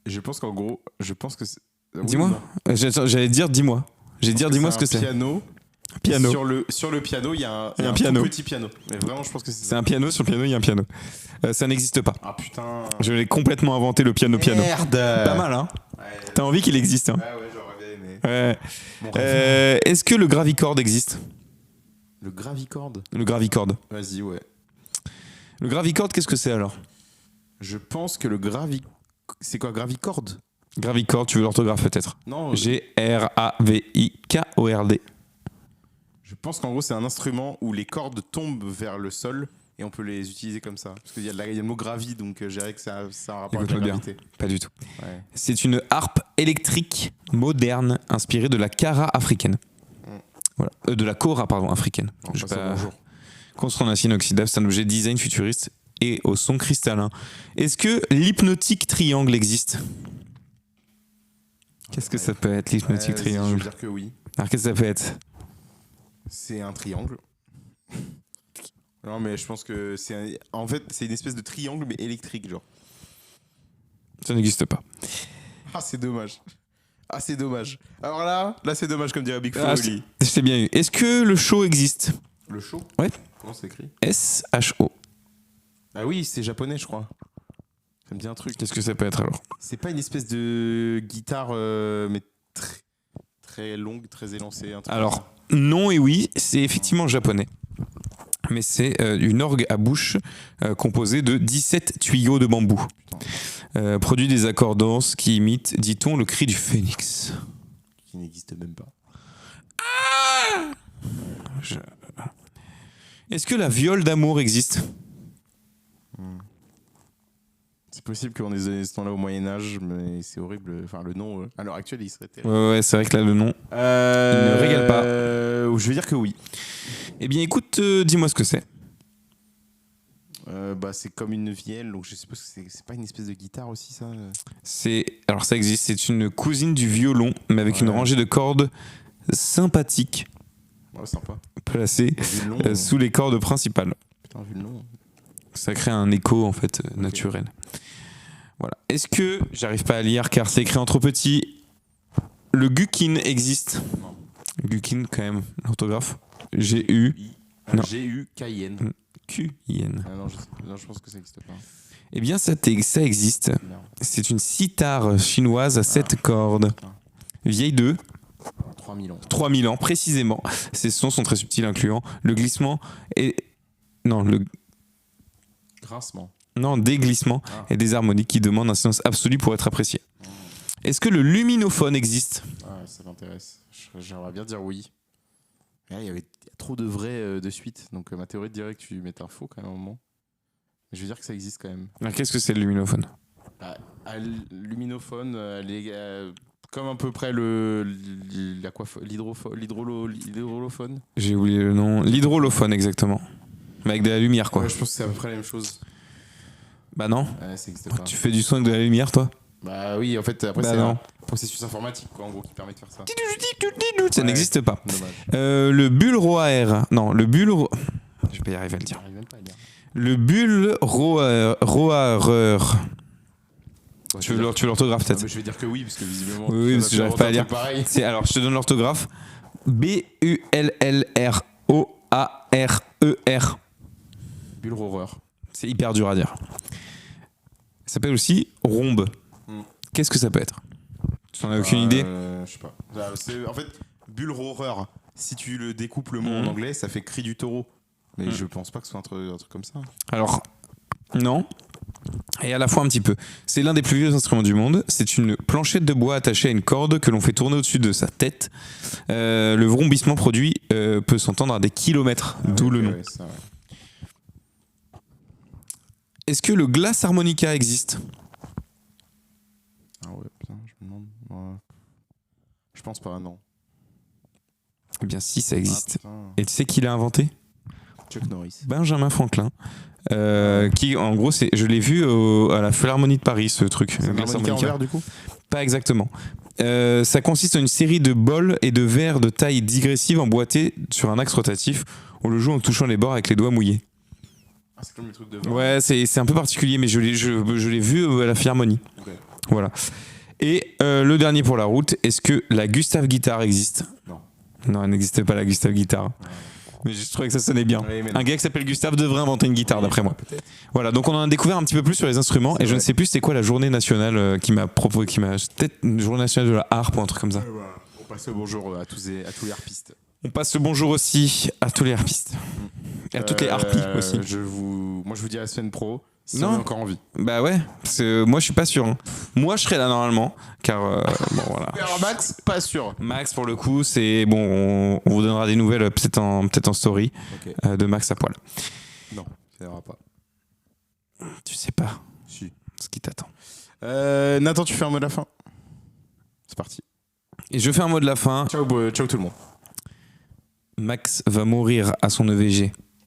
Je pense qu'en gros, je pense que c'est... oui, Dis-moi. non. J'allais dire dis-moi. J'ai dire dis-moi ce que un c'est. Piano. Piano. Sur le piano, il y a un, Il y a un tout piano. petit piano. Mais vraiment, je pense que c'est C'est ça. un piano, sur le piano, il y a un piano. Ça n'existe pas. Ah putain. Je l'ai complètement inventé, le piano. Merde. Pas mal, hein? Ouais, T'as envie qu'il existe, hein? ouais, j'aurais bien aimé. Ouais. Bon, Est-ce que le gravicorde existe? le gravicorde. Le gravicorde. Vas-y, ouais. Le gravicorde, qu'est-ce que c'est alors? Je pense que le c'est quoi, gravicorde? Gravicorde, tu veux l'orthographe peut-être? Non, G-R-A-V-I-K-O-R-D. je pense qu'en gros, c'est un instrument où les cordes tombent vers le sol et on peut les utiliser comme ça. Parce qu'il y a le mot gravi, donc je dirais que ça a un rapport avec la Écoute-le bien. gravité. Pas du tout. Ouais. C'est une harpe électrique moderne inspirée de la kara africaine. Voilà. De la kora, pardon, africaine. On Je sais passe au pas. bonjour. Construit en acier inoxydable, c'est un objet design futuriste et au son cristallin. Est-ce que l'hypnotique triangle existe? Qu'est-ce que ça peut être, l'hypnotique Vas-y, Je veux triangle? dire que oui. Alors qu'est-ce que ça peut être? C'est un triangle. Non, mais je pense que en fait, c'est une espèce de triangle, mais électrique, genre. Ça n'existe pas. Ah, c'est dommage. Ah, c'est dommage. Alors là c'est dommage, comme dirait Big Flo Ah, et Oli. c'est bien eu. Est-ce que le show existe? Le show? Ouais. Comment c'est écrit? S-H-O. Ah oui, c'est japonais, je crois. Ça me dit un truc. Qu'est-ce que ça peut être alors? C'est pas une espèce de guitare, mais très, très longue, très élancée. Un truc Alors, non et oui, c'est effectivement japonais. Mais c'est une orgue à bouche composée de 17 tuyaux de bambou. Produit des accordances qui imitent, dit-on, le cri du phénix. qui n'existe même pas. Est-ce que la viole d'amour existe? C'est possible qu'on ait donné ce temps-là au Moyen-Âge, mais c'est horrible. Enfin, le nom, à l'heure actuelle, il serait terrible. Ouais, c'est vrai que là, le nom, il ne régale pas. Je vais dire que oui. Eh bien, écoute, dis-moi ce que c'est. C'est comme une vielle, donc je suppose que c'est pas une espèce de guitare aussi, ça Alors, ça existe, c'est une cousine du violon, mais avec une Ouais. rangée de cordes sympathiques Ouais, sympa. placées Vu le nom, sous les cordes principales. putain, vu le nom. Ça crée un écho en fait naturel. Voilà. Est-ce que j'arrive pas à lire car c'est écrit en trop petit? Le gukin existe? Non. Gukin quand même, l'orthographe. G-U Non. G-U-K-I-N. Q-I-N. Ah non, je pense que ça n'existe pas. Eh bien ça existe. Merde. C'est une sitar chinoise à 7 cordes. putain. Vieille de 3000 ans. 3000 ans précisément. Ces sons sont très subtils incluant le glissement et non le Grincement. des glissements Ah. et des harmoniques qui demandent un silence absolu pour être apprécié. Est-ce que le luminophone existe? Ah, ça m'intéresse. J'aimerais bien dire oui. Mais là, il y a trop de vrais de suite, donc ma théorie dirait que tu mets un faux quand même à un moment. Mais je veux dire que ça existe quand même. Alors, qu'est-ce que c'est le luminophone? Luminophone, elle est comme à peu près l'hydrolophone. J'ai oublié le nom. L'hydrolophone, exactement. Mais avec de la lumière, quoi. Ouais, je pense que c'est à peu près la même chose. Bah non. Ouais, ça existe pas. Tu fais du son avec de la lumière, toi? Bah oui, en fait, après, Bah c'est non. un processus informatique, quoi, en gros, qui permet de faire ça. Ça Ouais. n'existe pas. Dommage. Le bulroaer. Non, le bulro... Je vais pas y arriver à le dire. J'arrive même pas à lire. Le bulroareur. Ouais, Tu veux l'orthographe, peut-être? je vais dire que oui, parce que visiblement. Oui, parce que j'arrive pas à lire. Pareil. Alors, je te donne l'orthographe. B-U-L-L-R-O-A-R-E-R. Bulle horreur. C'est hyper dur à dire. Ça s'appelle aussi rhombe. Hmm. Qu'est-ce que ça peut être? Tu n'en as aucune idée? Je sais pas. En fait, bulle horreur, si tu le découpes le mot en anglais, ça fait cri du taureau. Mais je pense pas que ce soit un truc comme ça. Alors, non. Et à la fois un petit peu. C'est l'un des plus vieux instruments du monde. C'est une planchette de bois attachée à une corde que l'on fait tourner au-dessus de sa tête. Le vrombissement produit peut s'entendre à des kilomètres, d'où le nom. Ouais, ça, ouais. Est-ce que le glace harmonica existe? Ah ouais, putain, je me demande. Ouais. Je pense pas, non. Eh bien, si, ça existe. Ah, putain. Et tu sais qui l'a inventé? Chuck Norris. Benjamin Franklin. Qui, en gros, je l'ai vu à la Philharmonie de Paris, ce truc. C'est le un glace harmonica en harmonica. verre, du coup. Pas exactement. Ça consiste en une série de bols et de verres de taille digressive emboîtés sur un axe rotatif. On le joue en touchant les bords avec les doigts mouillés. Ah, c'est comme le truc de verre. Ouais, c'est un peu particulier, mais je l'ai vu à la Philharmonie. Ok. Voilà. Et le dernier pour la route, est-ce que la Gustave Guitar existe? Non. Non, elle n'existe pas, la Gustave Guitar. Mais je trouvais que ça sonnait bien. Oui, mais non. Un gars qui s'appelle Gustave devrait inventer une guitare, d'après moi. Peut-être. Voilà, donc on en a découvert un petit peu plus sur les instruments, C'est et je ne vrai. sais plus c'était quoi la journée nationale peut-être une journée nationale de la harpe ou un truc comme ça. On passe le bonjour à tous les harpistes. On passe le bonjour aussi à tous les harpistes. Et à toutes les harpies aussi. Moi, je vous dis à la semaine pro, si Non. on est encore en vie. Bah ouais, parce que moi je suis pas sûr. Hein. Moi je serai là normalement, car bon voilà. Alors Max, pas sûr. Max pour le coup, c'est bon, on vous donnera des nouvelles peut-être en story Ok. de Max à poil. Non, ça ira pas. Tu sais pas Si. ce qui t'attend. Nathan, tu fais un mot de la fin. C'est parti. Et je fais un mot de la fin. Ciao tout le monde. Max va mourir à son EVG.